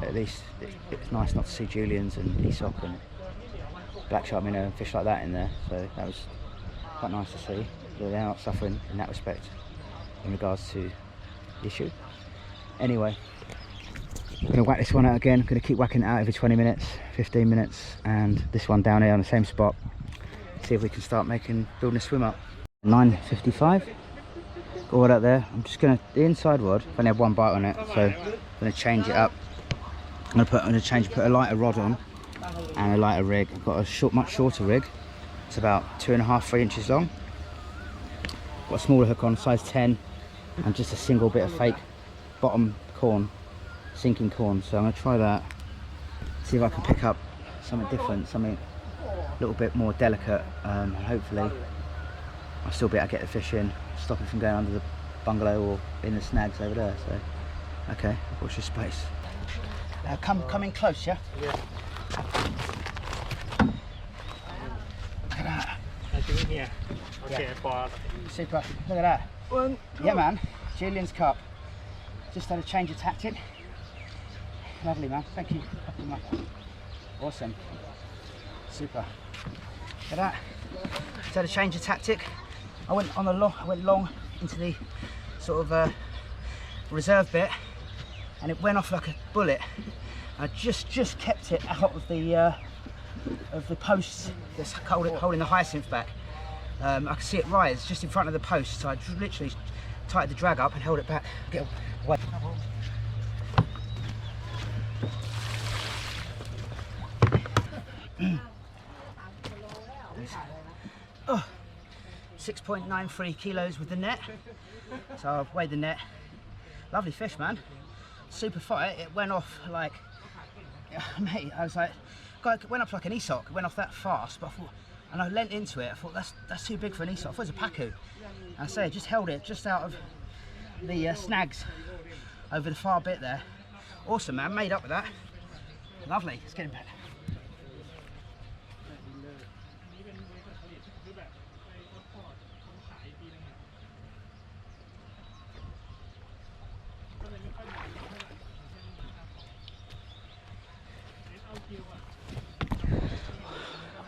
at least it's nice not to see Juliens and esoc and black shark minnow and fish like that in there, so that was quite nice to see. They're not suffering in that respect in regards to the issue. Anyway, I'm going to whack this one out again. I'm going to keep whacking it out every 20 minutes, 15 minutes, and this one down here on the same spot. See if we can start building a swim up. 9:55. Got all that there. I'm just going to, the inside rod, I've only had 1 bite on it, so I'm going to change it up. I'm going to put a lighter rod on and a lighter rig. I've got a much shorter rig. It's about 2.5–3 inches long. Got a smaller hook on, size 10, and just a single bit of fake bottom corn, sinking corn. So I'm going to try that, see if I can pick up something different, something a little bit more delicate. Hopefully I'll still be able to get the fish in, stop it from going under the bungalow or in the snags over there. So okay, watch your space. Come in close, yeah? Yeah. Look at that. I think here. Okay, for Super. Look at that. 1, 2. Yeah, man. Juliens Carp. Just had a change of tactic. Lovely, man. Thank you. Awesome. Super. Look at that. Just had a change of tactic. I went long into the sort of reserve bit, and it went off like a bullet. I just kept it out of the posts that's holding the hyacinth back. I could see it rise just in front of the post, so I literally tightened the drag up and held it back. Get away. 6.93 kilos with the net. So I've weighed the net. Lovely fish, man. Super fight. It went off like, mate, I was like, God, it went up like an ESOC. It went off that fast, but I thought, and I leant into it. I thought that's too big for an ESOC. I thought it was a pacu. And I say, just held it just out of the snags over the far bit there. Awesome, man. Made up with that. Lovely. Let's get him back.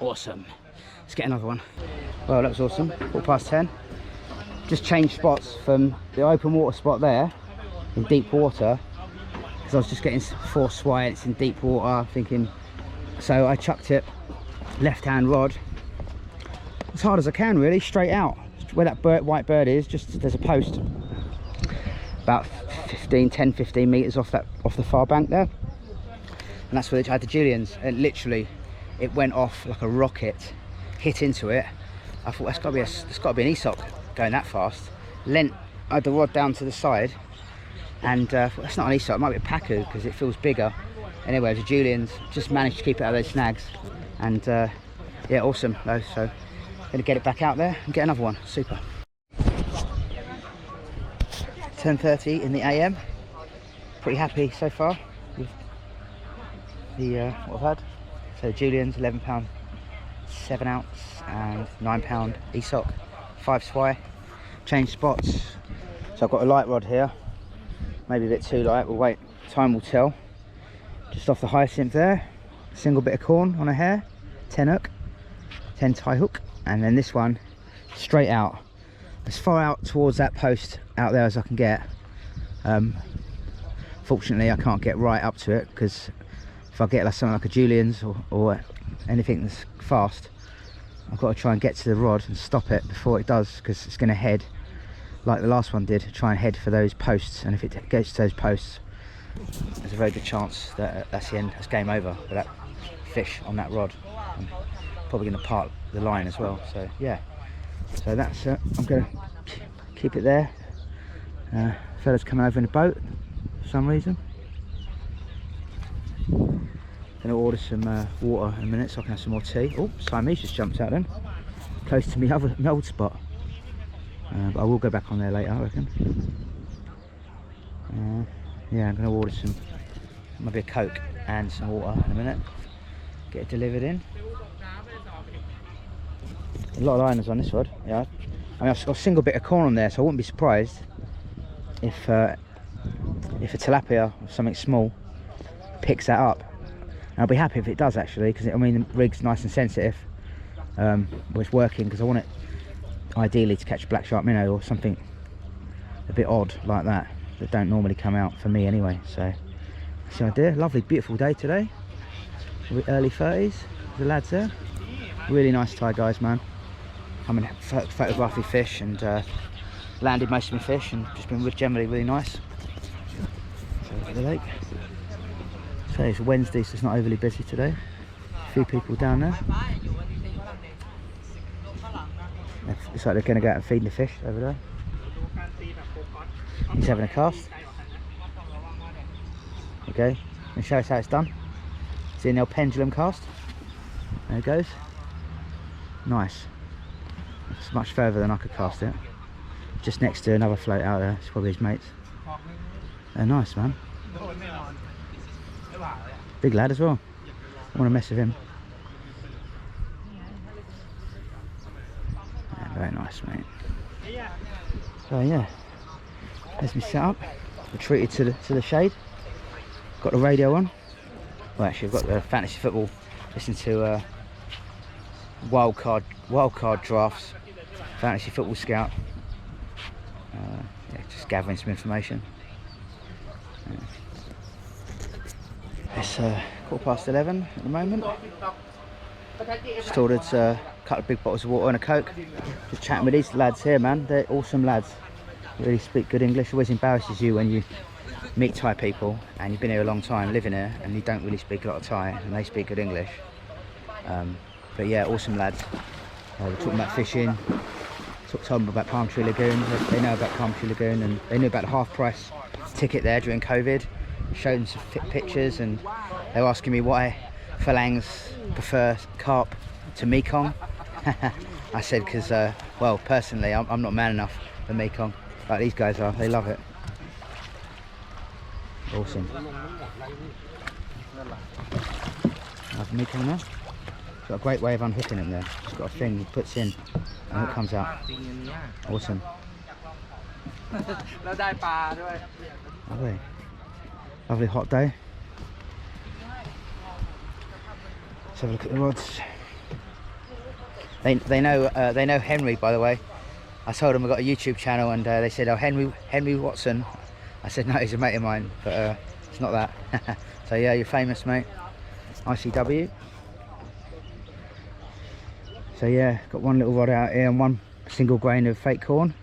Awesome. Let's get another one. Well, that was awesome. 10:15. Just changed spots from the open water spot there in deep water, because I was just getting force sway. It's in deep water, thinking. So I chucked it left-hand rod as hard as I can, really, straight out where that white bird is. Just there's a post about 10-15 meters off the far bank there, and that's where I had the Juliens. And literally, it went off like a rocket, hit into it. I thought that's got to be an ESOC going that fast. I had the rod down to the side, and that's not an ESOC. It might be a pacu because it feels bigger. Anyway, it was a Juliens. Just managed to keep it out of those snags, and yeah, awesome. So gonna get it back out there and get another one. Super. 10:30 in the AM. Pretty happy so far with the what I've had. So Juliens, £11, 7 ounce and £9 ESOC, 5 swy. Changed spots. So I've got a light rod here, maybe a bit too light. We'll wait. Time will tell. Just off the hyacinth there, single bit of corn on a hair, 10 hook, 10 tie hook, and then this one straight out, as far out towards that post out there as I can get. Fortunately, I can't get right up to it, because if I get like something like a Juliens or anything that's fast, I've got to try and get to the rod and stop it before it does, because it's going to head like the last one did, try and head for those posts, and if it gets to those posts, there's a very good chance that that's the end, that's game over for that fish on that rod. I'm probably going to part the line as well, so yeah. So that's I'm going to keep it there. Fella's coming over in a boat for some reason. Going to order some water in a minute so I can have some more tea. Oh, Siamese just jumped out then, close to my old spot. But I will go back on there later, I reckon. Yeah, I'm going to order some, maybe a Coke and some water in a minute. Get it delivered in. A lot of liners on this rod. Yeah, I mean, I've got a single bit of corn on there, so I wouldn't be surprised if a tilapia or something small picks that up. And I'll be happy if it does, actually, because I mean the rig's nice and sensitive. Well, it's working, because I want it ideally to catch black shark minnow or something a bit odd like that don't normally come out for me anyway. So that's the idea. Lovely, beautiful day today. Early 30s. The lads there. Really nice Thai guys, man. I'm in photography fish and landed most of my fish, and just been generally really nice. So look at the lake. So it's Wednesday, so it's not overly busy today. A few people down there. It's like they're going to go out and feed the fish over there. He's having a cast. Okay, and show us how it's done. See an pendulum cast. There it goes. Nice. It's much further than I could cast it. Just next to another float out there. It's probably his mates. They're nice, man. Big lad as well. I want to mess with him. Yeah, very nice, mate. So yeah, there's me set up. Retreated to the shade. Got the radio on. Well, actually, I've got the fantasy football. Listen to wild card drafts. Fantasy football scout. Yeah, just gathering some information. Yeah. It's 11:15 at the moment. Just ordered a couple of big bottles of water and a Coke. Just chatting with these lads here, man. They're awesome lads. They really speak good English. It always embarrasses you when you meet Thai people and you've been here a long time living here and you don't really speak a lot of Thai and they speak good English. But yeah, awesome lads. We're talking about fishing, told them about Palm Tree Lagoon. They know about Palm Tree Lagoon, and they knew about the half price ticket there during COVID. Showed them some pictures, and they were asking me why Phalanx prefer carp to Mekong. I said because, well, personally, I'm not man enough for Mekong, but these guys are. They love it. Awesome. Have Mekong now. It's got a great way of unhooking them there. It's got a thing he puts in and it comes out. Awesome. Lovely. Lovely hot day. Let's have a look at the rods. They know Henry, by the way. I told them I got a YouTube channel, and they said, "Oh, Henry Watson." I said, "No, he's a mate of mine," but it's not that. So yeah, you're famous, mate. ICW. So yeah, got one little rod out here and one single grain of fake corn,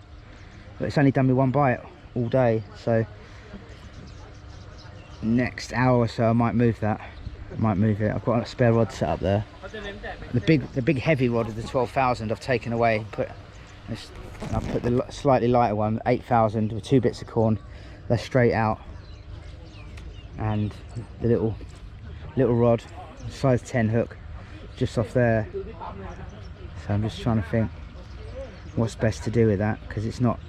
but it's only done me one bite all day. So next hour or so I might move that. I might move it. I've got a spare rod set up there. The big heavy rod of the 12,000 I've taken away. I've put the slightly lighter one, 8,000, with 2 bits of corn. They're straight out, and the little rod, size 10 hook, just off there. So I'm just trying to think what's best to do with that, because it's not,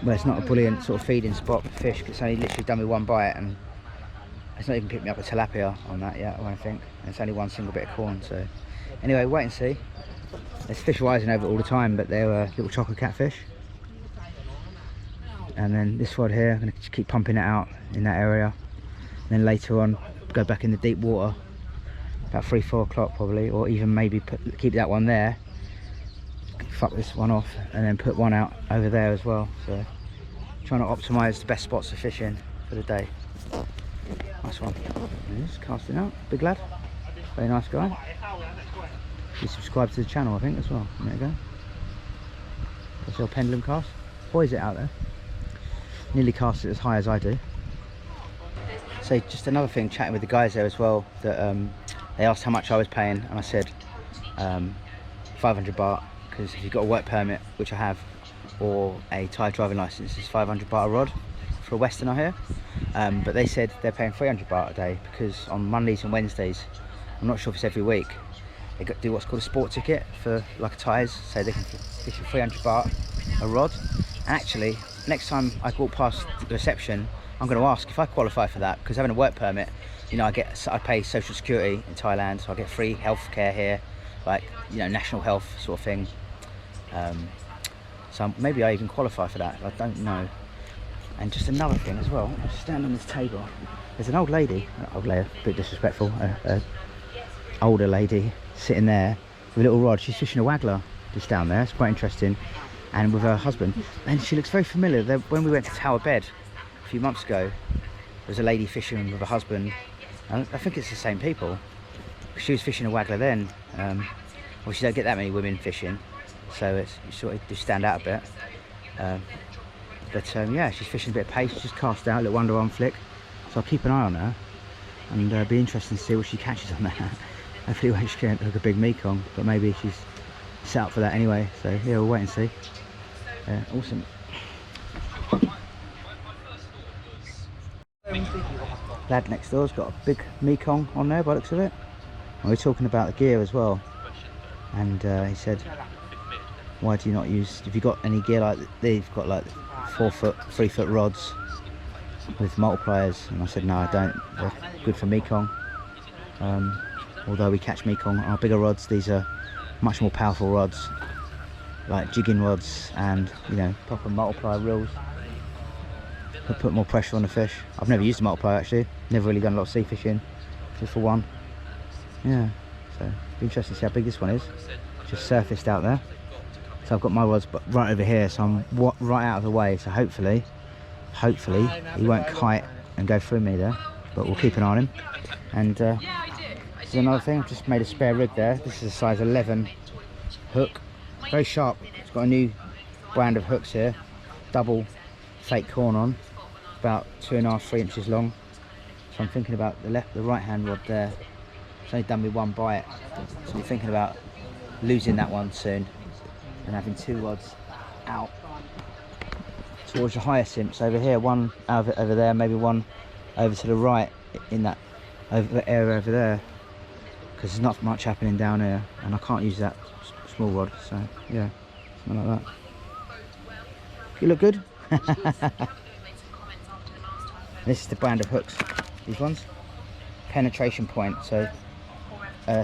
well, it's not a brilliant sort of feeding spot for fish. It's only literally done me one bite, and it's not even picked me up a tilapia on that yet, I don't think. And it's only one single bit of corn. So anyway, wait and see. There's fish rising over it all the time, but they're little chocolate catfish. And then this rod here, I'm going to keep pumping it out in that area. And then later on, go back in the deep water, about 3-4 o'clock probably, or even maybe keep that one there, fuck this one off, and then put one out over there as well. So trying to optimise the best spots for fishing for the day. Nice one. Just casting out, big lad, very nice guy. He subscribed to the channel, I think, as well. There you go. That's your pendulum cast. Poise it out there. Nearly cast it as high as I do. So just another thing, chatting with the guys there as well, that they asked how much I was paying, and I said 500 baht, because if you've got a work permit, which I have, or a Thai driving license, it's 500 baht a rod for a Westerner here. But they said they're paying 300 baht a day, because on Mondays and Wednesdays, I'm not sure if it's every week, they do what's called a sport ticket for like a Thais, so they can fish for 300 baht a rod. And actually, next time I walk past the reception, I'm going to ask if I qualify for that, because having a work permit, you know, I pay social security in Thailand, so I get free health care here, like, you know, national health sort of thing. So maybe I even qualify for that, I don't know. And just another thing as well, I stand on this table, there's an old lady, a bit disrespectful, older lady sitting there with a little rod. She's fishing a waggler just down there. It's quite interesting, and with her husband, and she looks very familiar. When we went to Tower Bed a few months ago, there was a lady fishing with her husband, and I think it's the same people. She was fishing a waggler then. Obviously you don't get that many women fishing, so it's, you sort of just stand out a bit. But yeah, she's fishing a bit of pace, just cast out, a little underarm flick, so I'll keep an eye on her, and be interested to see what she catches on that. Hopefully she can't hook a big Mekong, but maybe she's set up for that anyway, so yeah, we'll wait and see. Awesome. Lad next door's got a big Mekong on there by the looks of it. And we're talking about the gear as well, and he said, why do you not use, if you've got any gear like they've got like 4-foot, 3-foot rods with multipliers, and I said no, I don't, they're good for Mekong. Although we catch Mekong on our bigger rods, these are much more powerful rods, like jigging rods, and you know, proper multiplier reels. Put more pressure on the fish. I've never used a multiplier actually, never really done a lot of sea fishing, just for one. Yeah, so be interesting to see how big this one is. Just surfaced out there. So I've got my rods right over here, so I'm right out of the way, so hopefully he won't kite and go through me there, but we'll keep an eye on him. And this is another thing, I've just made a spare rig there. This is a size 11 hook, very sharp. It's got a new brand of hooks here, double fake corn on, about 2.5–3 inches long. So I'm thinking about the right hand rod there. It's only done me one bite, so I'm thinking about losing that one soon. and having 2 rods out towards the hyacinths over here, one over there, maybe one over to the right in that area over there, because there's not much happening down here and I can't use that small rod, so yeah, something like that. You look good. This is the brand of hooks, these ones. Penetration point, so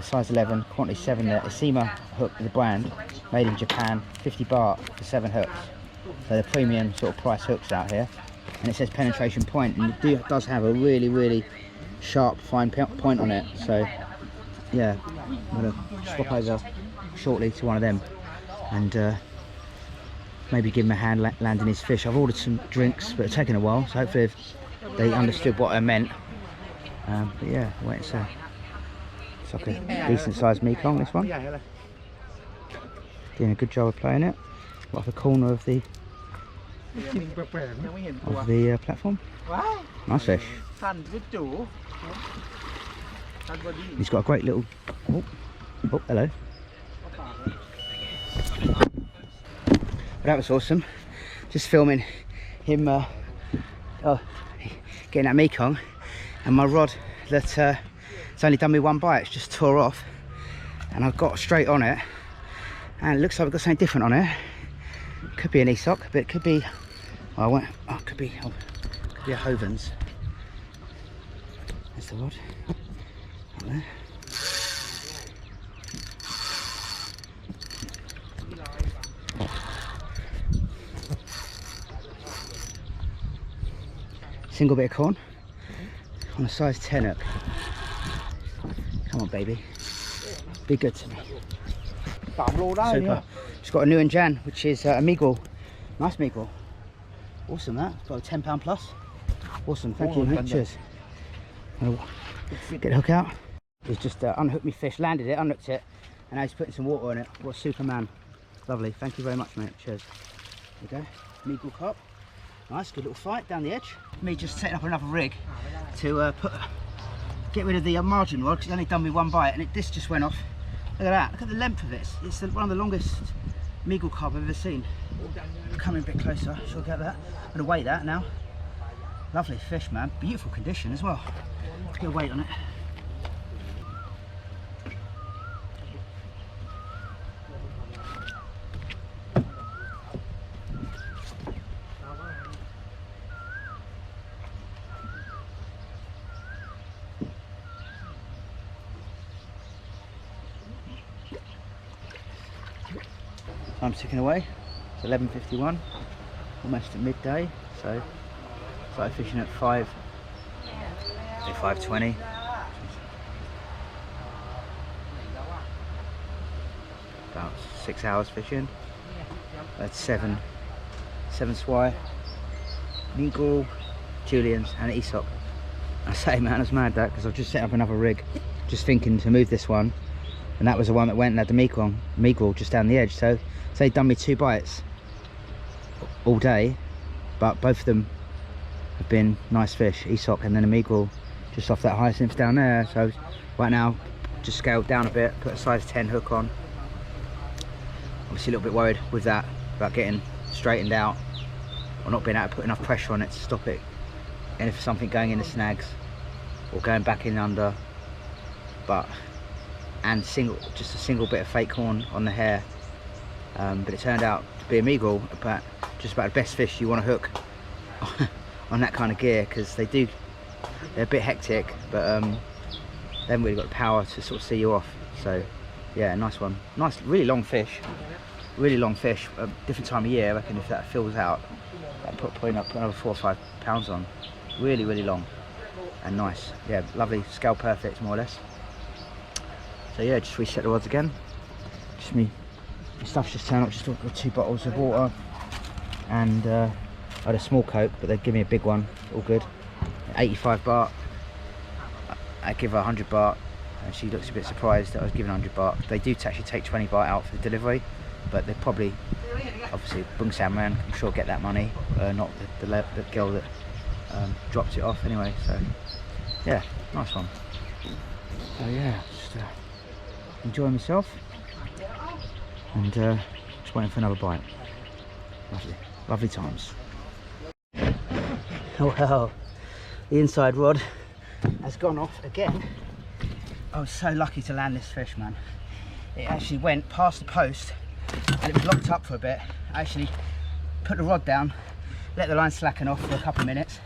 size 11, quantity 7 there. Isima hook, the brand, made in Japan, 50 baht for 7 hooks. So the premium sort of price hooks out here. And it says penetration point, and it does have a really sharp, fine point on it. So yeah, I'm going to swap over shortly to one of them and maybe give him a hand landing his fish. I've ordered some drinks, but it's taken a while, so hopefully they understood what I meant. But yeah, wait and see. It's like a decent sized Mekong, this one. Doing a good job of playing it. Right off the corner of the platform. Nice fish. He's got a great little... Oh, hello. But that was awesome. Just filming him getting that Mekong, and my rod that it's only done me 1 bite, it's just tore off, and I've got straight on it, and it looks like we've got something different on it. Could be an Esoc, but it could be, could be a Hovens. There's the rod up there. Single bit of corn on a size 10 hook. Come on, baby. Be good to me. Super. Just got a new Jan, which is a Mrigral. Nice Mrigral. Awesome, that. Got a £10 plus. Awesome, thank you, mate. Cheers. Get the hook out. He's just unhooked me fish, landed it, unhooked it, and now he's putting some water on it. What a Superman. Lovely. Thank you very much, mate. Cheers. There you go. Mrigral Carp. Nice, good little fight down the edge. Me just setting up another rig to get rid of the margin rod, because it's only done me 1 bite, and this just went off. Look at that, look at the length of this. It's one of the longest Mrigral Carp I've ever seen. Coming a bit closer, she'll get that. I'm going to weigh that now. Lovely fish, man. Beautiful condition as well. Let's get a weight on it. I'm ticking away. It's 11:51, almost at midday. So started fishing at 5:20. About 6 hours fishing. That's 7 swai, Mrigral, Juliens, and an Esoc. I say, man, I was mad that, because I've just set up another rig, just thinking to move this one, and that was the one that went and had the Mrigral just down the edge. So they've done me 2 bites all day, but both of them have been nice fish, Esoc and then a Mrigral just off that hyacinth down there. So right now, just scaled down a bit, put a size 10 hook on. Obviously a little bit worried with that, about getting straightened out, or not being able to put enough pressure on it to stop it, and if something going in the snags, or going back in under, and just a single bit of fake horn on the hair. But it turned out to be a Mrigral, but just about the best fish you want to hook on that kind of gear, because they're a bit hectic, but they haven't really got the power to sort of see you off. So yeah, nice one. Nice, really long fish. Really long fish. A different time of year, I reckon if that fills out, I'll put another 4 or 5 pounds on. Really long and nice. Yeah, lovely, scale perfect more or less. So yeah, just reset the rods again. Just me. My stuff's just turned up, just got 2 bottles of water, and I had a small Coke, but they'd give me a big one, all good. 85 baht, I give her 100 baht, and she looks a bit surprised that I was giving 100 baht. They do actually take 20 baht out for the delivery, but they're probably, obviously, Bungsamran, I'm sure get that money, not the girl that dropped it off anyway. So yeah, nice one. So yeah, just enjoying myself, and Just waiting for another bite. Lovely, lovely times. Oh well, the inside rod has gone off again. I was so lucky to land this fish, man. It actually went past the post and it was locked up for a bit. I actually put the rod down, let the line slacken off for a couple of minutes,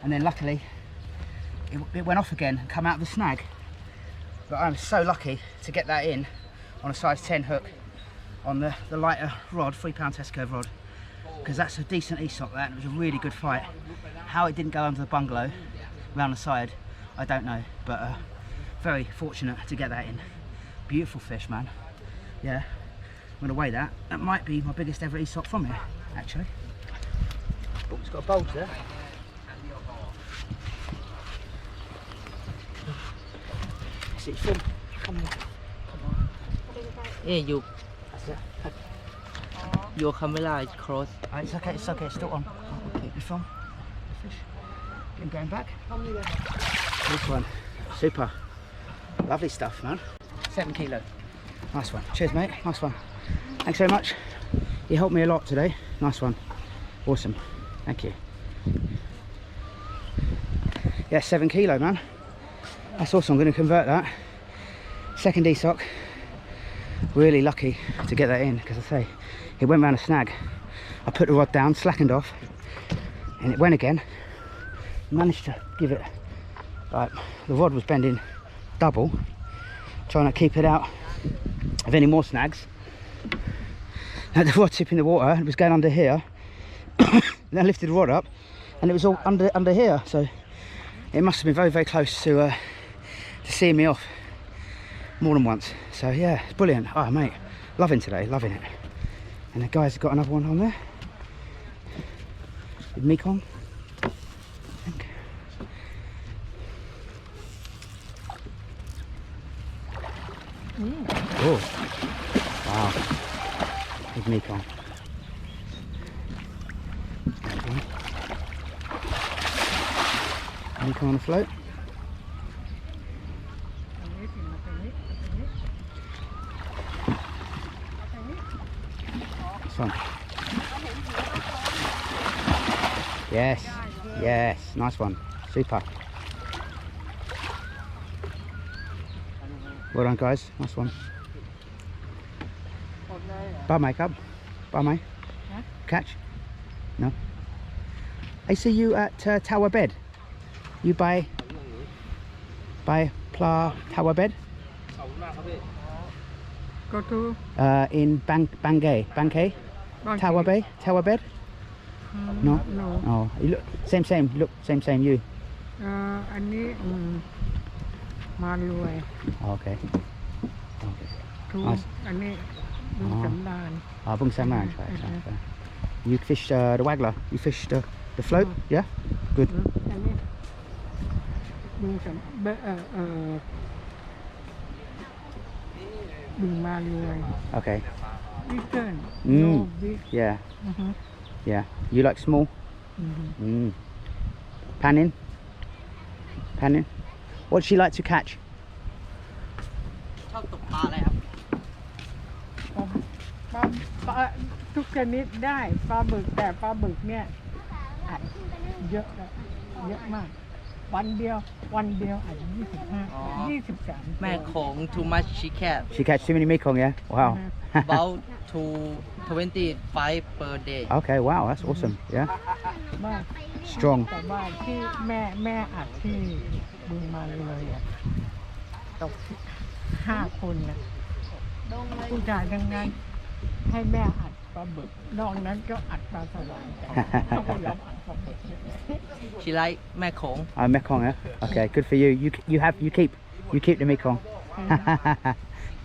and then luckily it went off again and come out of the snag. But I was so lucky to get that in on a size 10 hook on the lighter rod, 3 pound test curve rod, because that's a decent e-stock, that, and it was a really good fight. How it didn't go under the bungalow round the side, I don't know, but very fortunate to get that in. Beautiful fish, man. Yeah, I'm gonna weigh that. That might be my biggest ever e-stock from here, actually. Oh, it's got a bulge there. See, film. Come on. Yeah, you. That's it. Your camera is close. It's okay, it's okay, it's still on. Okay, you film the fish. I'm going back. This one, super. Lovely stuff, man. 7 kilo. Nice one. Cheers, mate. Nice one. Thanks very much. You helped me a lot today. Nice one. Awesome. Thank you. Yeah, 7 kilo, man. That's awesome. I'm going to convert that. Second e-stock. Really lucky to get that in, because I say it went round a snag. I put the rod down, slackened off, and it went again. Managed to give it, like, the rod was bending double, trying to keep it out of any more snags. And the rod tipping the water, it was going under here. Then I lifted the rod up and it was all under here, so it must have been very, very close to seeing me off more than once. So yeah, it's brilliant. Oh mate, loving today, loving it. And the guys have got another one on there with Mekong, I think. Oh wow, big Mekong. Mekong on the float. This one. Yes, yes, nice one, super. Well done, guys, nice one. Ba mày Carp? Ba mày? Catch? No? I see you at Tower Bed. You buy Pla Tower Bed? Go to in Bangkay? Tower Bay? Tower Bed? No? no. Oh, you look same, look same you. อันนี้มารวย Oh, okay. ทู Nice. อันนี้บึงสำราญ Ah, Bungsamran, right. You fished the waggler, you fished the float, yeah? Good. อันนี้บึงสำบึงมารวย Okay. Eastern Mm. no big Yeah, yeah. You like small? Panning? What'd she like to catch? ชอบตกปลาอะไรครับ ปลาทุกชนิดได้ปลาบึกแต่ปลาบึกเนี่ยอัดเยอะนะเยอะมากวันเดียวอัด23 แม่ของ too much she catch She catch too many Mekong, yeah? Wow. about to 25 per day. Okay, wow, that's awesome. Yeah, บ้าน strong. แต่ว่าที่แม่อัดที่บึงมาเลยอ่ะตก5 คนนะผู้ชายทั้งนั้นให้แม่อัดปลาบึกนอกนั้นก็อัดปลาสวายเขาไม่ยอมอัดปลาบึก She like แม่ของ Mekong, yeah? Okay, good for you. You keep the Mekong.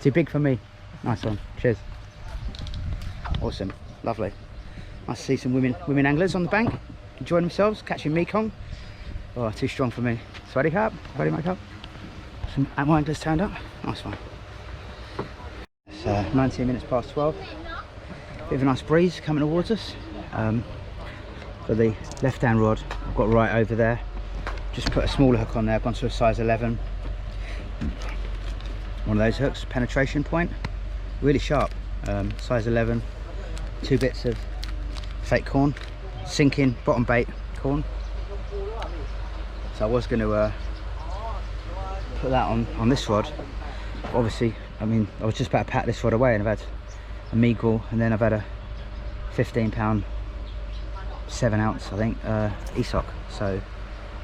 Too big for me. Nice one. Cheers. Awesome, lovely. Nice to see some women anglers on the bank, enjoying themselves, catching Mekong. Oh, too strong for me. Swaddy Carp, my Carp. Some anglers turned up. Nice one. It's 19 minutes past 12. Bit of a nice breeze coming towards us. For the left-hand rod, I've got right over there. Just put a smaller hook on there. I've gone to a size 11. One of those hooks, penetration point, really sharp. Size 11. 2 bits of fake corn, sinking bottom bait corn. So I was going to put that on this rod. But obviously, I mean, I was just about to pack this rod away, and I've had a Mrigral, and then I've had a 15-pound 7-ounce, I think, ESOC. So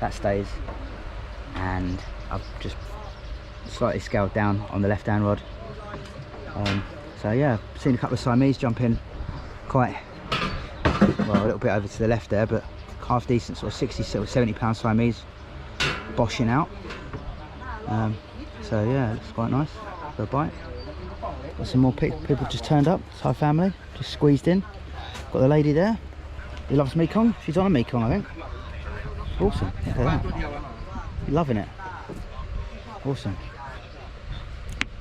that stays, and I've just slightly scaled down on the left-hand rod. So yeah, I've seen a couple of Siamese jump in quite well, a little bit over to the left there, but half decent, sort of 60 or 70-pound Siamese boshing out. So yeah, it's quite nice for a bite. Got some more people just turned up. Thai family just squeezed in. Got the lady there who loves Mekong. She's on a Mekong, I think. Awesome. Look at that. Loving it. Awesome.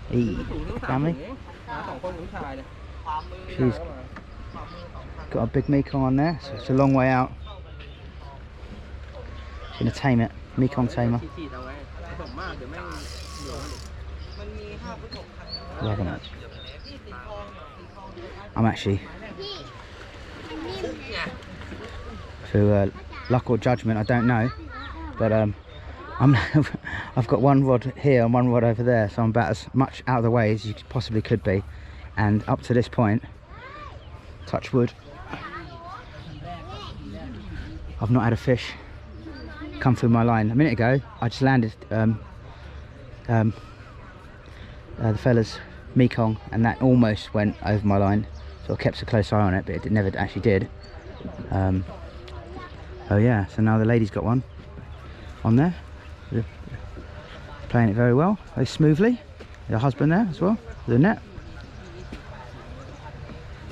Hey, family. She's got a big Mekong on there, so it's a long way out. She's gonna tame it. Mekong tamer. Loving it. I'm actually, through luck or judgment, I don't know, but I've got one rod here and one rod over there, so I'm about as much out of the way as you possibly could be. And up to this point, touch wood, I've not had a fish come through my line. A minute ago, I just landed the fella's Mekong, and that almost went over my line, so I kept a close eye on it, but it never actually did. Oh yeah, so now the lady's got one on there, playing it very well, very smoothly. Her husband there as well, with the net,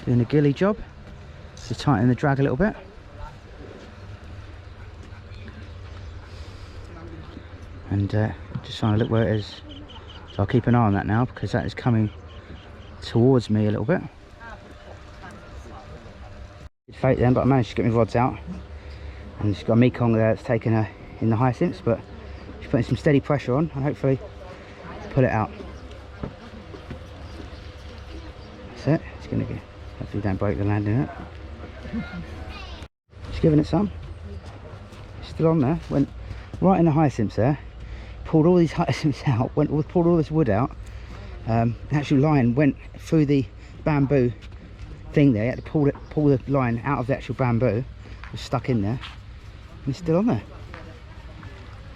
doing a gilly job, just tightening the drag a little bit. And just trying to look where it is, so I'll keep an eye on that now, because that is coming towards me a little bit. Fate then, but I managed to get my rods out, and she's got a Mekong there that's taken her in the hyacinths, but she's putting some steady pressure on and hopefully pull it out. That's it. It's going to get, hopefully don't break the land in it. Just giving it some. It's still on there. Went right in the hyacinths there. Pulled all these hyacinths out. Pulled all this wood out. The actual line went through the bamboo thing there. You had to pull the line out of the actual bamboo. It was stuck in there. And it's still on there.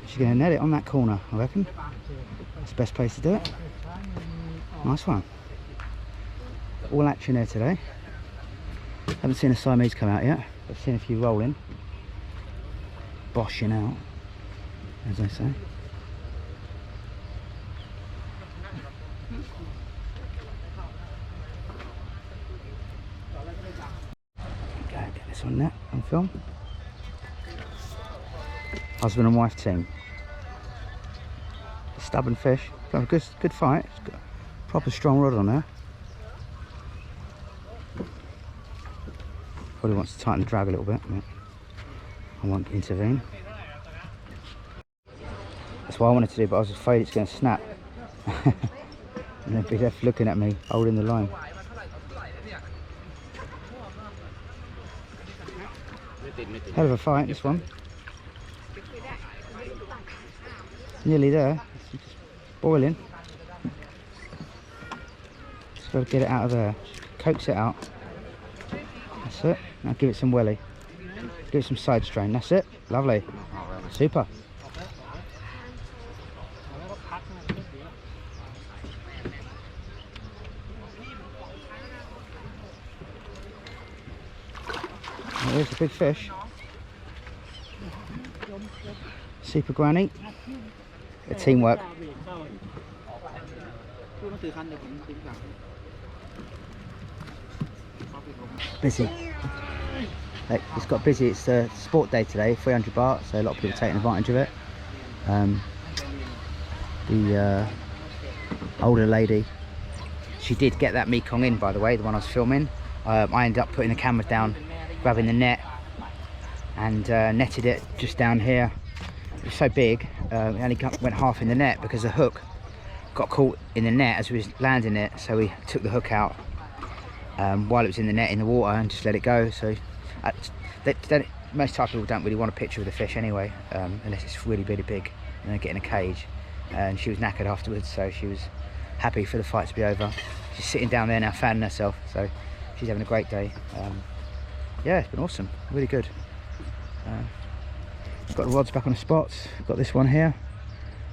She's going to net it on that corner, I reckon. That's the best place to do it. Nice one. All action there today. Haven't seen a Siamese come out yet. I've seen a few rolling. Boshing out, as I say. Okay, get this on net, on film. Husband and wife team. Stubborn fish. Got a good fight. It's got a proper strong rod on there. Probably wants to tighten the drag a little bit, but I won't intervene. That's what I wanted to do, but I was afraid it's going to snap. And they'd be left looking at me, holding the line. Hell of a fight, this one. Nearly there. It's just boiling. Just got to get it out of there. Coax it out. That's it. Now give it some welly. Give it some side strain. That's it. Lovely. Super. There's a big fish. Super granny. Bit of teamwork. Busy. It's got busy. It's a sport day today, 300 baht, so a lot of people taking advantage of it. The older lady, she did get that Mekong in, by the way, the one I was filming. I ended up putting the camera down, grabbing the net, and netted it just down here. It was so big, it only went half in the net because the hook got caught in the net as we was landing it, so we took the hook out. while it was in the net in the water and just let it go. So most type of people don't really want a picture of the fish anyway, unless it's really big and they get in a cage. And she was knackered afterwards, so she was happy for the fight to be over. She's sitting down there now fanning herself, so she's having a great day. Yeah, it's been awesome, really good. Got the rods back on the spots. Got this one here.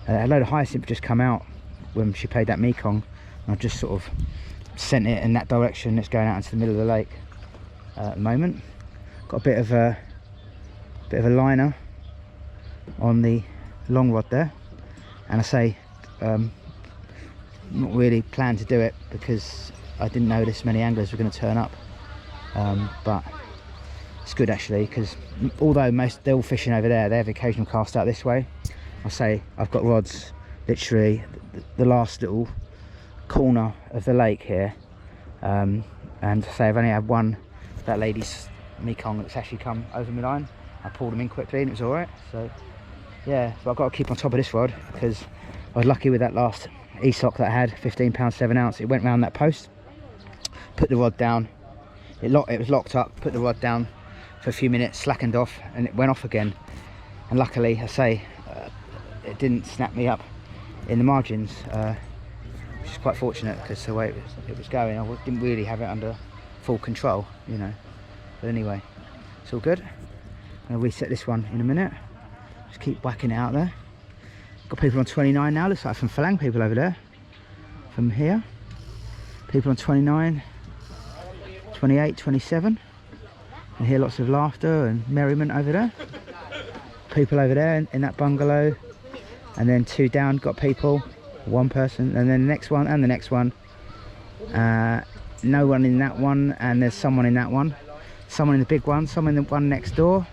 A load of hyacinth just come out when she played that Mekong, and I've just sort of sent it in that direction. It's going out into the middle of the lake at the moment. Got a bit of a liner on the long rod there, and I say not really planned to do it because I didn't know this many anglers were going to turn up, but it's good actually, because although they're all fishing over there, they have occasional cast out this way. I say I've got rods literally the last little corner of the lake here, and say I've only had one, that lady's Mekong, that's actually come over my line. I pulled them in quickly and it was alright. So yeah, so I've got to keep on top of this rod, because I was lucky with that last e-sock that I had, 15 pounds 7 ounce. It went round that post, put the rod down, it was locked up, put the rod down for a few minutes, slackened off, and it went off again. And luckily, I say, it didn't snap me up in the margins, which is quite fortunate, because the way it was going, I didn't really have it under full control, you know. But anyway, it's all good. I'm going to reset this one in a minute. Just keep whacking it out there. Got people on 29 now, looks like from Phalang people over there. From here, people on 29, 28, 27. I hear lots of laughter and merriment over there. People over there in that bungalow, and then 2 down got people, 1 person, and then the next one and the next one. No one in that one, and there's someone in that one, someone in the big one, someone in the one next door.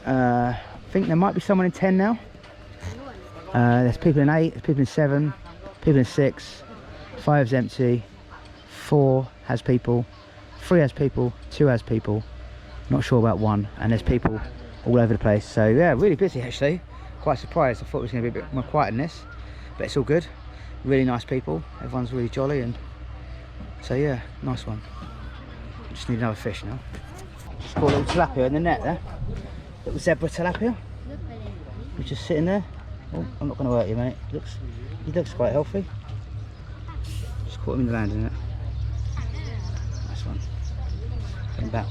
I think there might be someone in 10 now. There's people in 8, there's people in 7, people in 6, 5's empty, 4 has people, 3 has people, 2 has people, not sure about 1, and there's people all over the place. So yeah, really busy actually. Quite surprised. I thought it was going to be a bit more quiet than this, but it's all good. Really nice people, everyone's really jolly, and so yeah, nice one. Just need another fish now. Just caught a little tilapia in the net there, little zebra tilapia. He's just sitting there. Oh, I'm not going to hurt you, mate. He looks quite healthy. Just caught him in the landing net. Nice one. Coming back.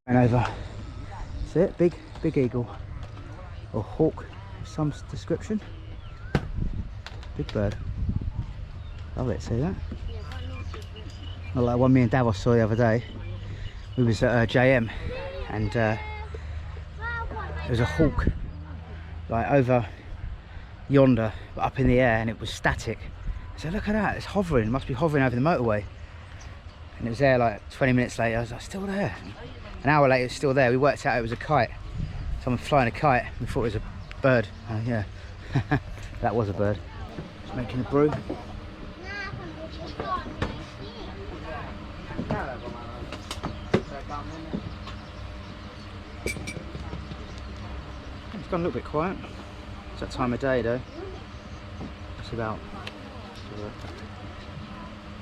And over. That's it. Big eagle, or hawk of some description. Big bird. Love it. See that? Not like one me and Davos saw the other day. We was at JM, and there was a hawk like over yonder, but up in the air, and it was static. So look at that, it's hovering, it must be hovering over the motorway. And it was there like 20 minutes later. I was like, still there. An hour later, it's still there. We worked out it was a kite. Someone flying a kite. We thought it was a bird. Yeah, that was a bird. Just making a brew. It's gone a little bit quiet. It's that time of day though. It's about,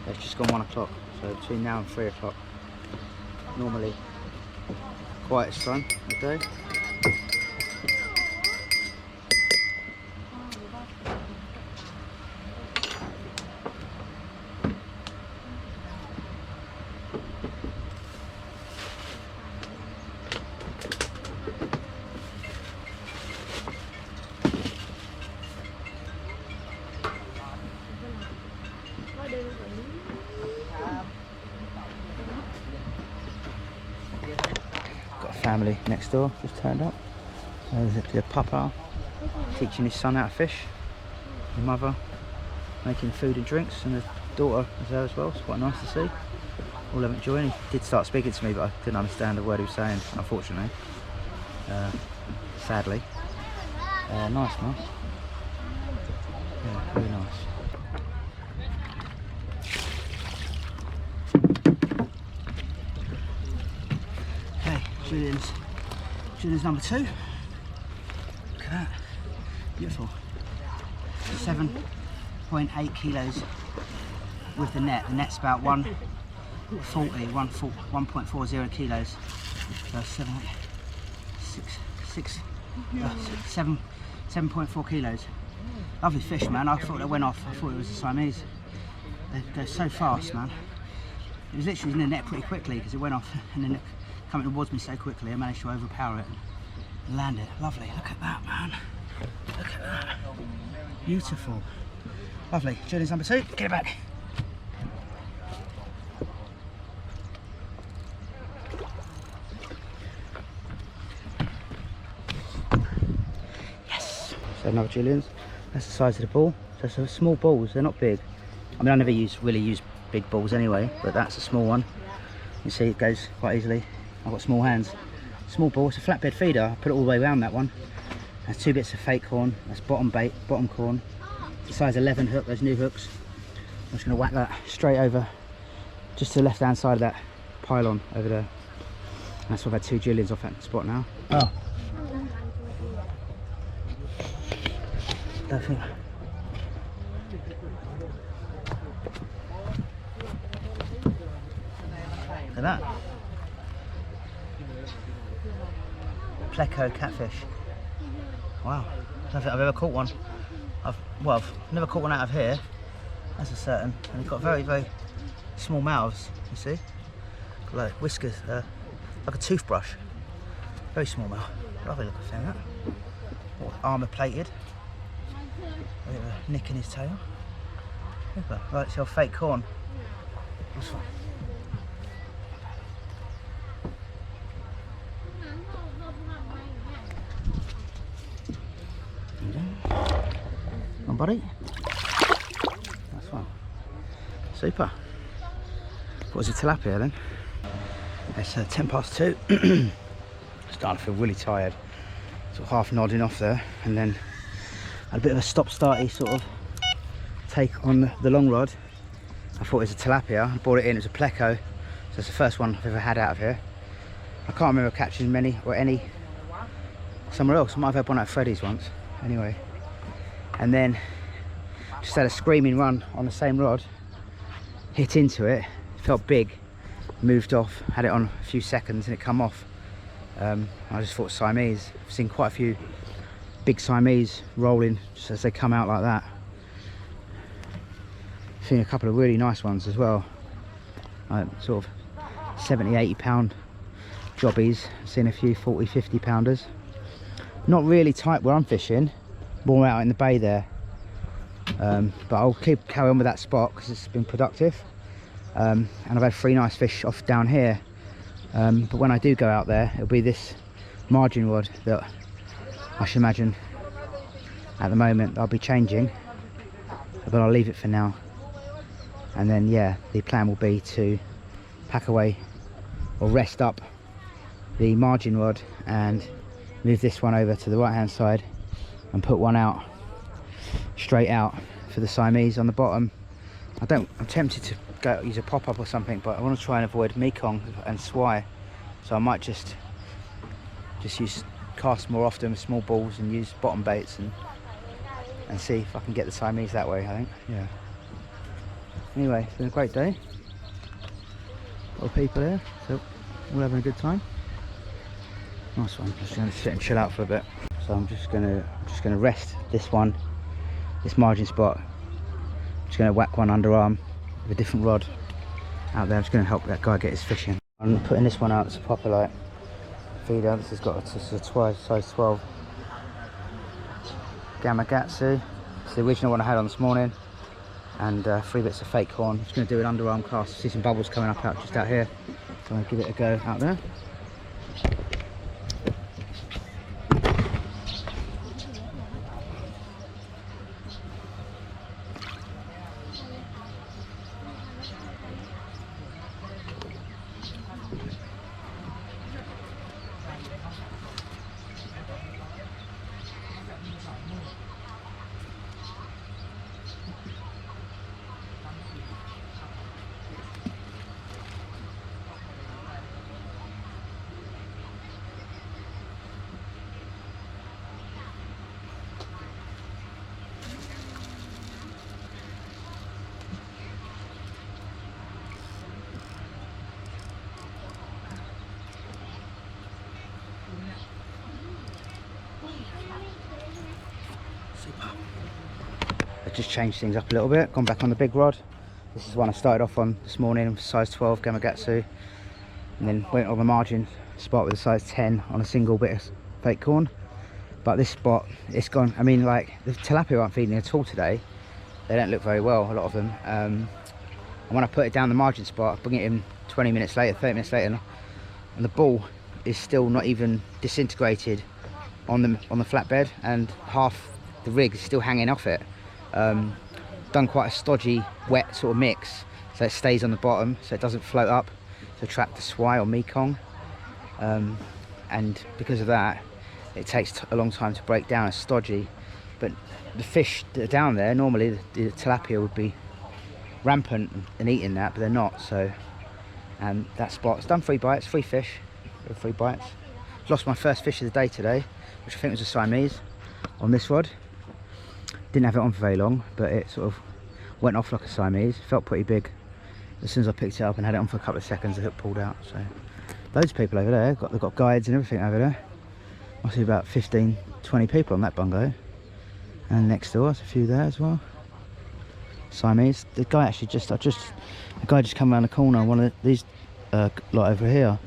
it's just gone 1 o'clock. So between now and 3 o'clock, normally quietest time of the day. Family next door just turned up. There's the papa teaching his son how to fish, the mother making food and drinks, and the daughter was there as well. It's quite nice to see. All of them enjoying. He did start speaking to me, but I didn't understand a word he was saying, unfortunately. Sadly. Nice, man. Yeah, really nice. Julien's number 2. Look at that. Beautiful. 7.8 kilos with the net. The net's about 1.40 kilos. So 7.4 kilos. Lovely fish, man. I thought they went off. I thought it was a Siamese. They go so fast, man. It was literally in the net pretty quickly because it went off and then it coming towards me so quickly I managed to overpower it and land it. Lovely. Look at that, man. Look at that. Beautiful. Lovely. Julien's number 2. Get it back. Yes. So another Julien's. That's the size of the ball. So small balls. They're not big. I mean, I never really use big balls anyway, but that's a small one. You see, it goes quite easily. I've got small hands. Small ball. It's a flatbed feeder. I put it all the way around that one. That's 2 bits of fake corn. That's bottom bait, bottom corn. It's a size 11 hook. Those new hooks. I'm just going to whack that straight over, just to the left-hand side of that pylon over there. That's why I've had 2 Juliens off that spot now. Oh. That thing. Look at that. Pleco catfish. Wow, I don't think I've ever caught one. I've never caught one out of here. That's a certain. And they've got very, very small mouths, you see? Got like whiskers, like a toothbrush. Very small mouth. Lovely looking thing, that. All armour plated. A bit of a nick in his tail. Right, it's your fake corn. This one. Come on, buddy. That's one. Super. What was it, tilapia then? It's 2:10. Starting to feel really tired. Sort of half nodding off there, and then had a bit of a stop-starty sort of take on the long rod. I thought it was a tilapia. I brought it in. It was a pleco. So it's the first one I've ever had out of here. I can't remember catching many or any somewhere else. I might have had one at Freddy's once. Anyway, and then just had a screaming run on the same rod, hit into it, felt big, moved off, had it on a few seconds and it come off. I just thought Siamese. I've seen quite a few big Siamese rolling just as they come out like that. I've seen a couple of really nice ones as well, sort of 70-80 pound jobbies. I've seen a few 40-50 pounders. Not really tight where I'm fishing, more out in the bay there, but I'll carry on with that spot because it's been productive, and I've had 3 nice fish off down here, but when I do go out there it'll be this margin rod that I should imagine at the moment I'll be changing, but I'll leave it for now, and then yeah, the plan will be to pack away or rest up the margin rod and move this one over to the right hand side and put one out straight out for the Siamese on the bottom. I'm tempted to go use a pop-up or something, but I want to try and avoid Mekong and Swai, so I might just use cast more often with small balls and use bottom baits and see if I can get the Siamese that way, I think. Yeah. Anyway, it's been a great day. A lot of people here, so we're having a good time. Nice one. Just going to sit and chill out for a bit. So I'm just gonna rest this margin spot. Just gonna whack one underarm with a different rod out there. I'm just gonna help that guy get his fish in. I'm putting this one out. It's a proper light feeder. This has got a size 12 Gamakatsu. It's the original one I had on this morning, and 3 bits of fake corn. I'm just gonna do an underarm cast. See some bubbles coming up out just out here. So I'm gonna give it a go out there. Super. I've just changed things up a little bit, gone back on the big rod. This is one I started off on this morning, size 12 Gamakatsu, and then went on the margin spot with a size 10 on a single bit of fake corn. But this spot, it's gone. I mean, like, the tilapia aren't feeding at all today. They don't look very well, a lot of them. And when I put it down the margin spot, I bring it in 20 minutes later, 30 minutes later, and the ball is still not even disintegrated on the flatbed, and half the rig is still hanging off it. Done quite a stodgy, wet sort of mix, so it stays on the bottom, so it doesn't float up to attract the swai or mekong. And because of that, it takes a long time to break down. It's stodgy, but the fish that are down there, normally the tilapia would be rampant and eating that, but they're not. So, and that spot's done 3 bites, 3 fish, 3 bites. Lost my first fish of the day today, which I think was a Siamese on this rod. Didn't have it on for very long, but it sort of went off like a Siamese. Felt pretty big. As soon as I picked it up and had it on for a couple of seconds, the hook pulled out. So loads of people over there. They've got guides and everything over there. Must be about 15, 20 people on that bungalow. And next door, there's a few there as well. Siamese. The guy actually just come around the corner on one of these lot over here.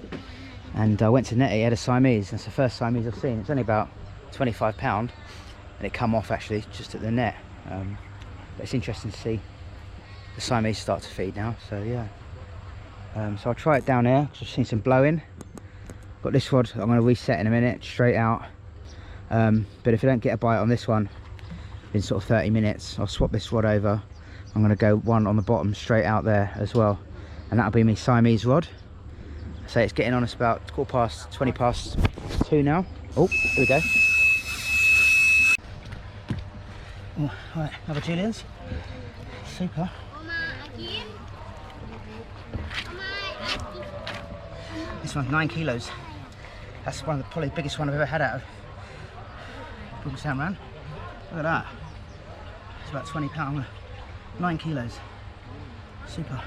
And I went to net it, he had a Siamese. That's the first Siamese I've seen. It's only about £25. And it come off actually just at the net. But it's interesting to see the Siamese start to feed now. So yeah. So I'll try it down there because I've seen some blowing. Got this rod I'm going to reset in a minute, straight out. But if I don't get a bite on this one in sort of 30 minutes, I'll swap this rod over. I'm going to go one on the bottom straight out there as well. And that'll be my Siamese rod. So it's getting on us about 20 past 2 now. Oh, here we go. Oh, right, another Juliens. Super. This one's 9 kilos. That's one of the probably biggest one I've ever had out of Bungsamran. Look at that. It's about £20, 9 kilos. Super.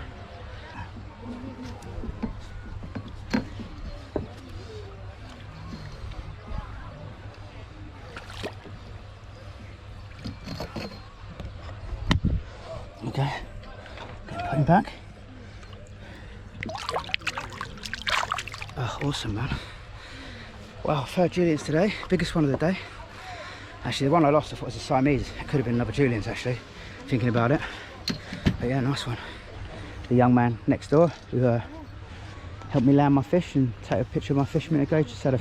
Okay, put him back. Oh, awesome, man. Wow, 3rd Juliens today, biggest one of the day. Actually, the one I lost I thought was a Siamese. It could have been another Juliens actually, thinking about it. But yeah, nice one. The young man next door who helped me land my fish and take a picture of my fish a minute ago. Just had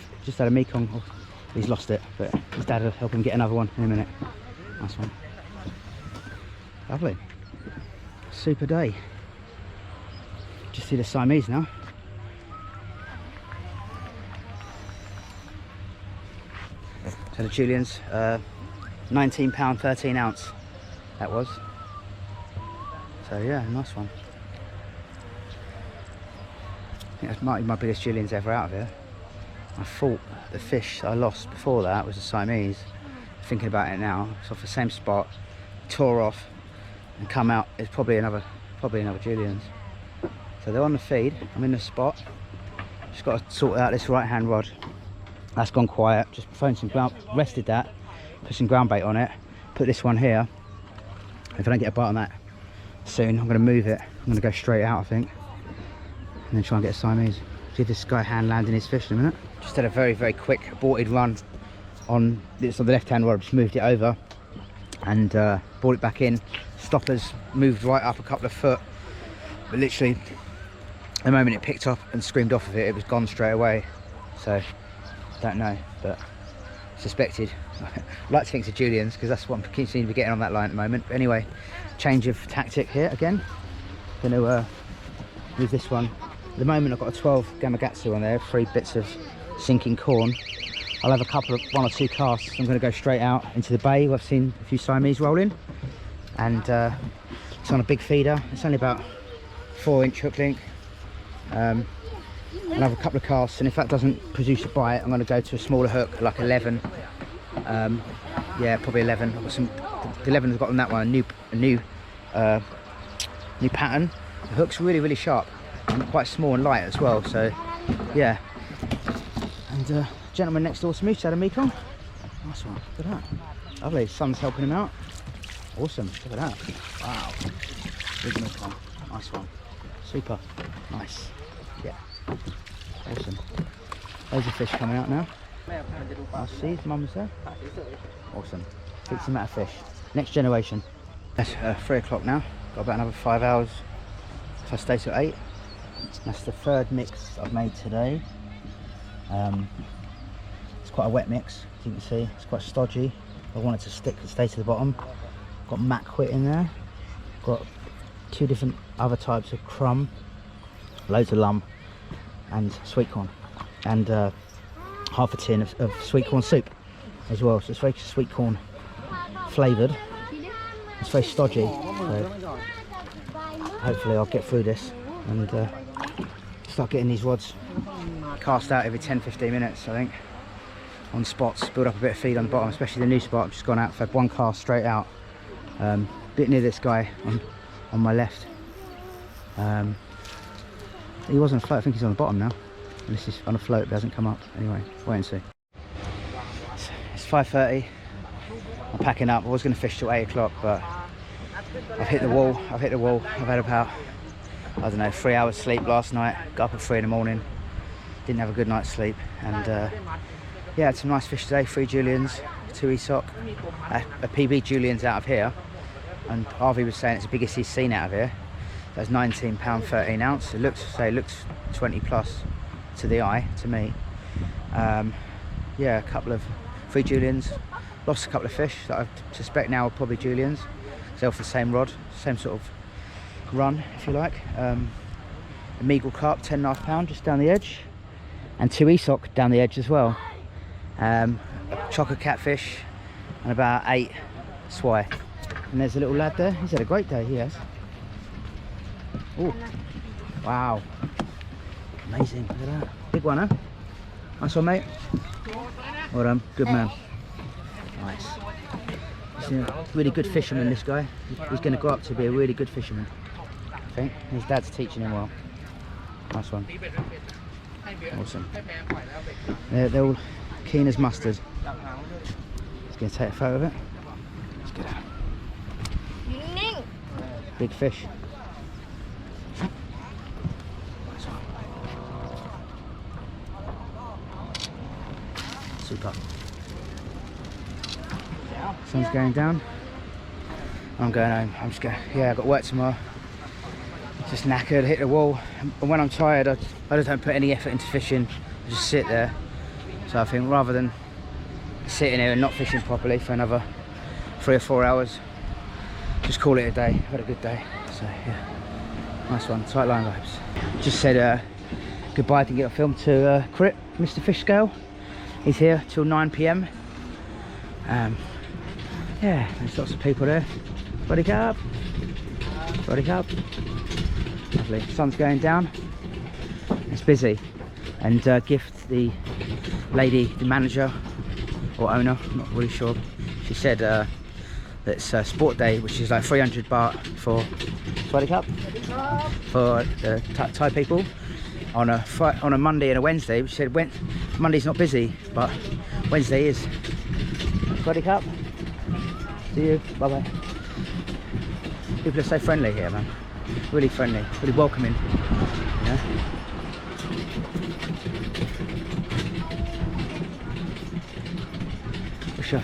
a mekong. Oh, he's lost it, but his dad will help him get another one in a minute. Nice one. Lovely. Super day. Just see the Siamese now. So the Juliens, £19, 13 ounce. That was. So yeah, nice one. I think that might be my biggest Juliens ever out of here. I thought the fish I lost before that was a Siamese. Thinking about it now, it's off the same spot, tore off and come out. It's probably another Juliens. So they're on the feed. I'm in the spot. Just got to sort out this right hand rod. That's gone quiet. Just thrown some ground, rested that, put some ground bait on it. Put this one here. If I don't get a bite on that soon, I'm going to move it. I'm going to go straight out, I think, and then try and get a Siamese. Give this guy hand landing his fish in a minute. Just had a very, very quick aborted run on this on the left hand rod. Just moved it over and brought it back in. Stoppers moved right up a couple of foot, but literally the moment it picked up and screamed off of it, it was gone straight away. So don't know, but suspected. I'd like to think it's a Juliens because that's what I'm continuing to be getting on that line at the moment. But anyway, change of tactic here again. Going to move this one. At the moment I've got a 12 Gamakatsu on there, 3 bits of sinking corn. I'll have one or two casts. I'm going to go straight out into the bay where I've seen a few Siamese rolling, and it's on a big feeder. It's only about 4-inch hook length. I'll have a couple of casts, and if that doesn't produce a bite, I'm going to go to a smaller hook, like 11. Yeah, probably 11. I've got the 11 I've got on that one, a new pattern. The hook's really, really sharp and quite small and light as well. So yeah. And gentleman next door to me just had a mekong. Nice one. Look at that. Lovely. Sun's helping him out. Awesome. Look at that. Wow. Big milk one. Nice one. Super. Nice. Yeah. Awesome. Loads of fish coming out now. I see. His mum's there. Awesome. Decent amount of fish. Next generation. That's 3 o'clock now. Got about another 5 hours. So I stay till 8. That's the third mix I've made today. It's quite a wet mix, as you can see. It's quite stodgy. I want it to stick and stay to the bottom. Got mac quit in there. Got 2 different other types of crumb, loads of lum, and sweet corn, and half a tin of sweet corn soup as well. So it's very sweet corn flavoured. It's very stodgy. So hopefully I'll get through this and start getting these rods cast out every 10-15 minutes, I think, on spots. Build up a bit of feed on the bottom, especially the new spot. I've just gone out, I've had 1 cast straight out. Bit near this guy on my left. He was on a float. I think he's on the bottom now. This is on a float, but hasn't come up. Anyway, wait and see. It's 5:30. I'm packing up. I was going to fish till 8 o'clock, but I've hit the wall. I've had about, I don't know, 3 hours sleep last night. Got up at 3 in the morning. Didn't have a good night's sleep, and yeah, had some nice fish today. 3 Juliens, 2 Esoc, a PB Juliens out of here, and Harvey was saying it's the biggest he's seen out of here. That's 19 pound 13 ounce. It looks 20 plus to the eye, to me. Yeah, a couple of 3 Juliens. Lost a couple of fish that I suspect now are probably Juliens. They're off the same rod, same sort of run, if you like. A Mrigral Carp, 10.5 pound, just down the edge, and 2 Esoc down the edge as well. A chocker catfish, and about 8 swai. And there's a little lad there. He's had a great day. He has. Oh, wow! Amazing. Look at that. Big one, huh? Nice one, mate. Well done. Good man. Nice. He's a really good fisherman, this guy. He's going to grow up to be a really good fisherman, I think. His dad's teaching him well. Nice one. Awesome. They're all keen as mustard. He's going to take a photo of it. Let's get out. Big fish. Nice one. Super. Sun's going down. I'm going home. I'm just going. Yeah, I've got work tomorrow. Just knackered, hit the wall. And when I'm tired, I just don't put any effort into fishing. I just sit there. So I think rather than sitting here and not fishing properly for another 3 or 4 hours, just call it a day. I've had a good day. So yeah, nice one. Tight line vibes. Just said goodbye. Didn't get a film to Crit, Mr. Fish Scale. He's here till 9 PM. Yeah, there's lots of people there. Rohu Carp. Rohu Carp. Lovely. Sun's going down. It's busy. And Gift, the lady, the manager or owner, I'm not really sure. She said that's sport day, which is like 300 baht for Rohu Carp for the Thai people on a Monday and a Wednesday. She said Monday's not busy, but Wednesday is. Rohu Carp. See you. Bye bye. People are so friendly here, man. Really friendly, really welcoming. You know? Wish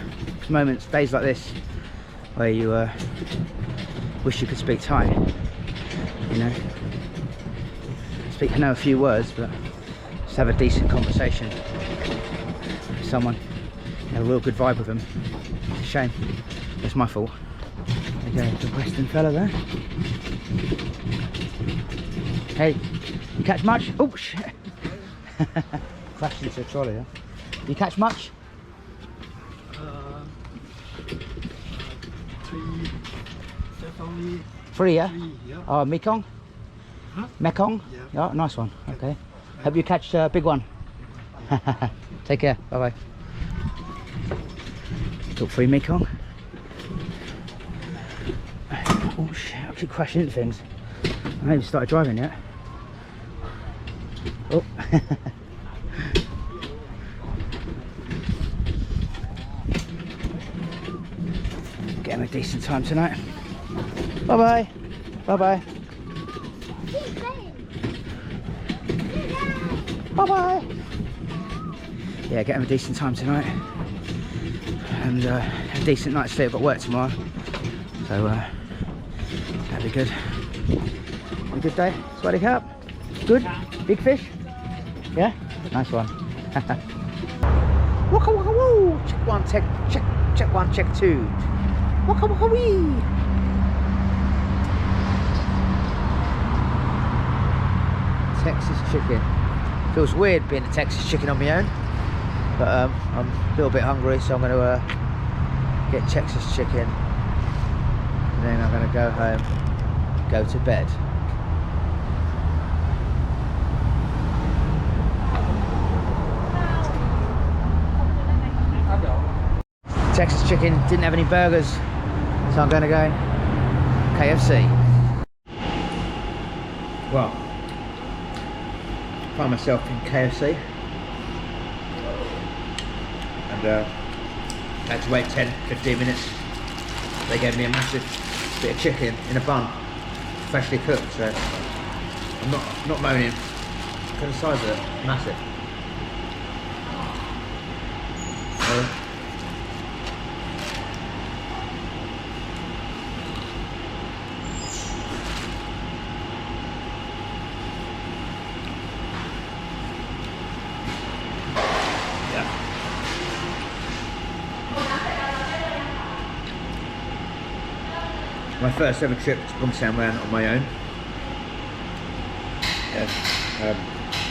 moments, days like this, where you wish you could speak Thai. You know, I know a few words, but just have a decent conversation with someone. Have a real good vibe with them. It's a shame. It's my fault. There you go, the Western fella there. Hey, you catch much? Oh shit! Crashed into a trolley. Huh? You catch much? 3, yeah? Oh, Mekong? Huh? Mekong? Yeah. Oh, nice one. Okay. Hope you catch a big one. Take care. Bye bye. Took 3 Mekong. Oh shit, I keep crashing into things. I haven't even started driving yet. Oh. Get him a decent time tonight. Bye bye. Bye bye. Bye bye. Yeah, get him a decent time tonight. And a decent night's sleep. I've got work tomorrow. So that'd be good. A good day. Sweaty Carp. Good. Big fish. Yeah. Nice one. Waka waka woo. Check one, check one, check two. Waka waka wee. Texas chicken. Feels weird being a Texas chicken on my own, but I'm a little bit hungry, so I'm going to get Texas chicken, and then I'm going to go home, go to bed. Texas chicken didn't have any burgers, so I'm going to go KFC. Well, find myself in KFC, and had to wait 10-15 minutes. They gave me a massive bit of chicken in a bun, freshly cooked, so I'm not moaning. Look at the size of it, massive. My first ever trip to Bungsamran on my own.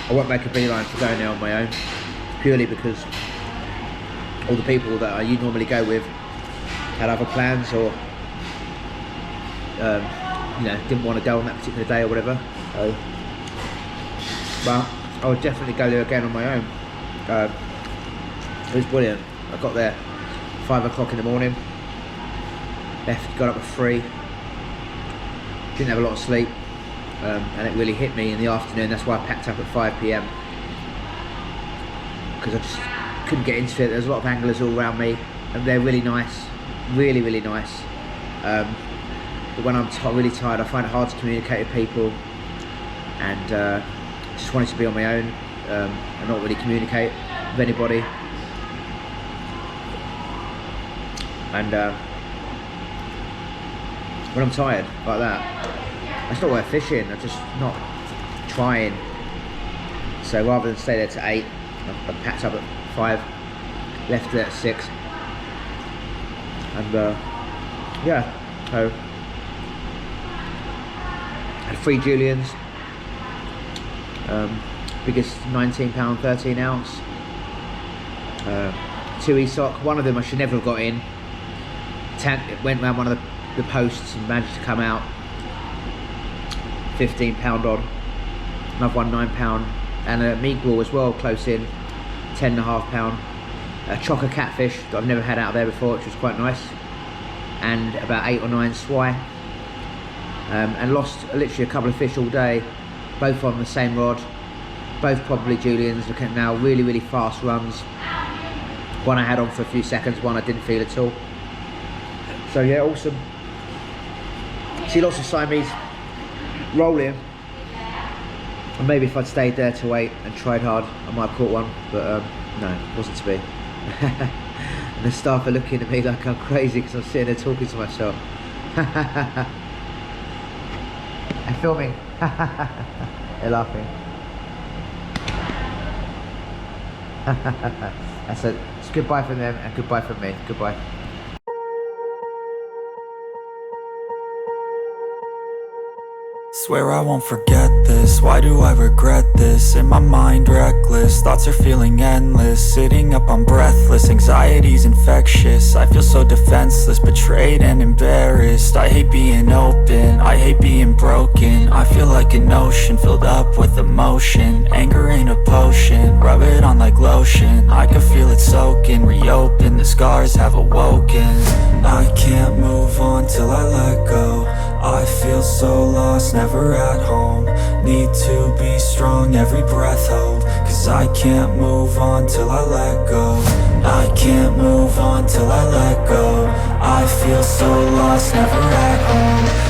I won't make a beeline for going there on my own, purely because all the people that I normally go with had other plans, or you know, didn't want to go on that particular day or whatever. So, but I would definitely go there again on my own. It was brilliant. I got there 5 o'clock in the morning. Got up at 3. Didn't have a lot of sleep, and it really hit me in the afternoon. That's why I packed up at 5 p.m. because I just couldn't get into it. There's a lot of anglers all around me, and they're really nice, really nice. But when I'm really tired, I find it hard to communicate with people, and just wanted to be on my own and not really communicate with anybody. And when I'm tired like that, it's not worth fishing. I'm just not trying. So rather than stay there to 8, I packed up at 5, left there at 6, and yeah, so had 3 Juliens, biggest £19, 13 ounce, 2 ESOC. One of them I should never have got in. It went round one of the posts and managed to come out. £15 odd. Another one £9, and a Mrigral as well, close in, £10.5. A chocker catfish that I've never had out of there before, which was quite nice, and about 8 or 9 swai. And lost literally a couple of fish all day, both on the same rod, both probably Juliens. Look at now, really fast runs. One I had on for a few seconds, one I didn't feel at all. So yeah, awesome. See lots of Siamese rolling, and maybe if I'd stayed there till 8 and tried hard, I might have caught one, but no, it wasn't to be. And the staff are looking at me like I'm crazy because I'm sitting there talking to myself. And filming. They're laughing. That's it. It's goodbye from them and goodbye from me. Goodbye. Swear I won't forget this, why do I regret this? In my mind reckless, thoughts are feeling endless. Sitting up, I'm breathless, anxiety's infectious. I feel so defenseless, betrayed and embarrassed. I hate being open, I hate being broken. I feel like an ocean filled up with emotion. Anger ain't a potion, rub it on like lotion. I can feel it soaking, reopen, the scars have awoken. I can't move on till I let go. I feel so lost, never at home. Need to be strong, every breath hold. Cause I can't move on till I let go. I can't move on till I let go. I feel so lost, never at home.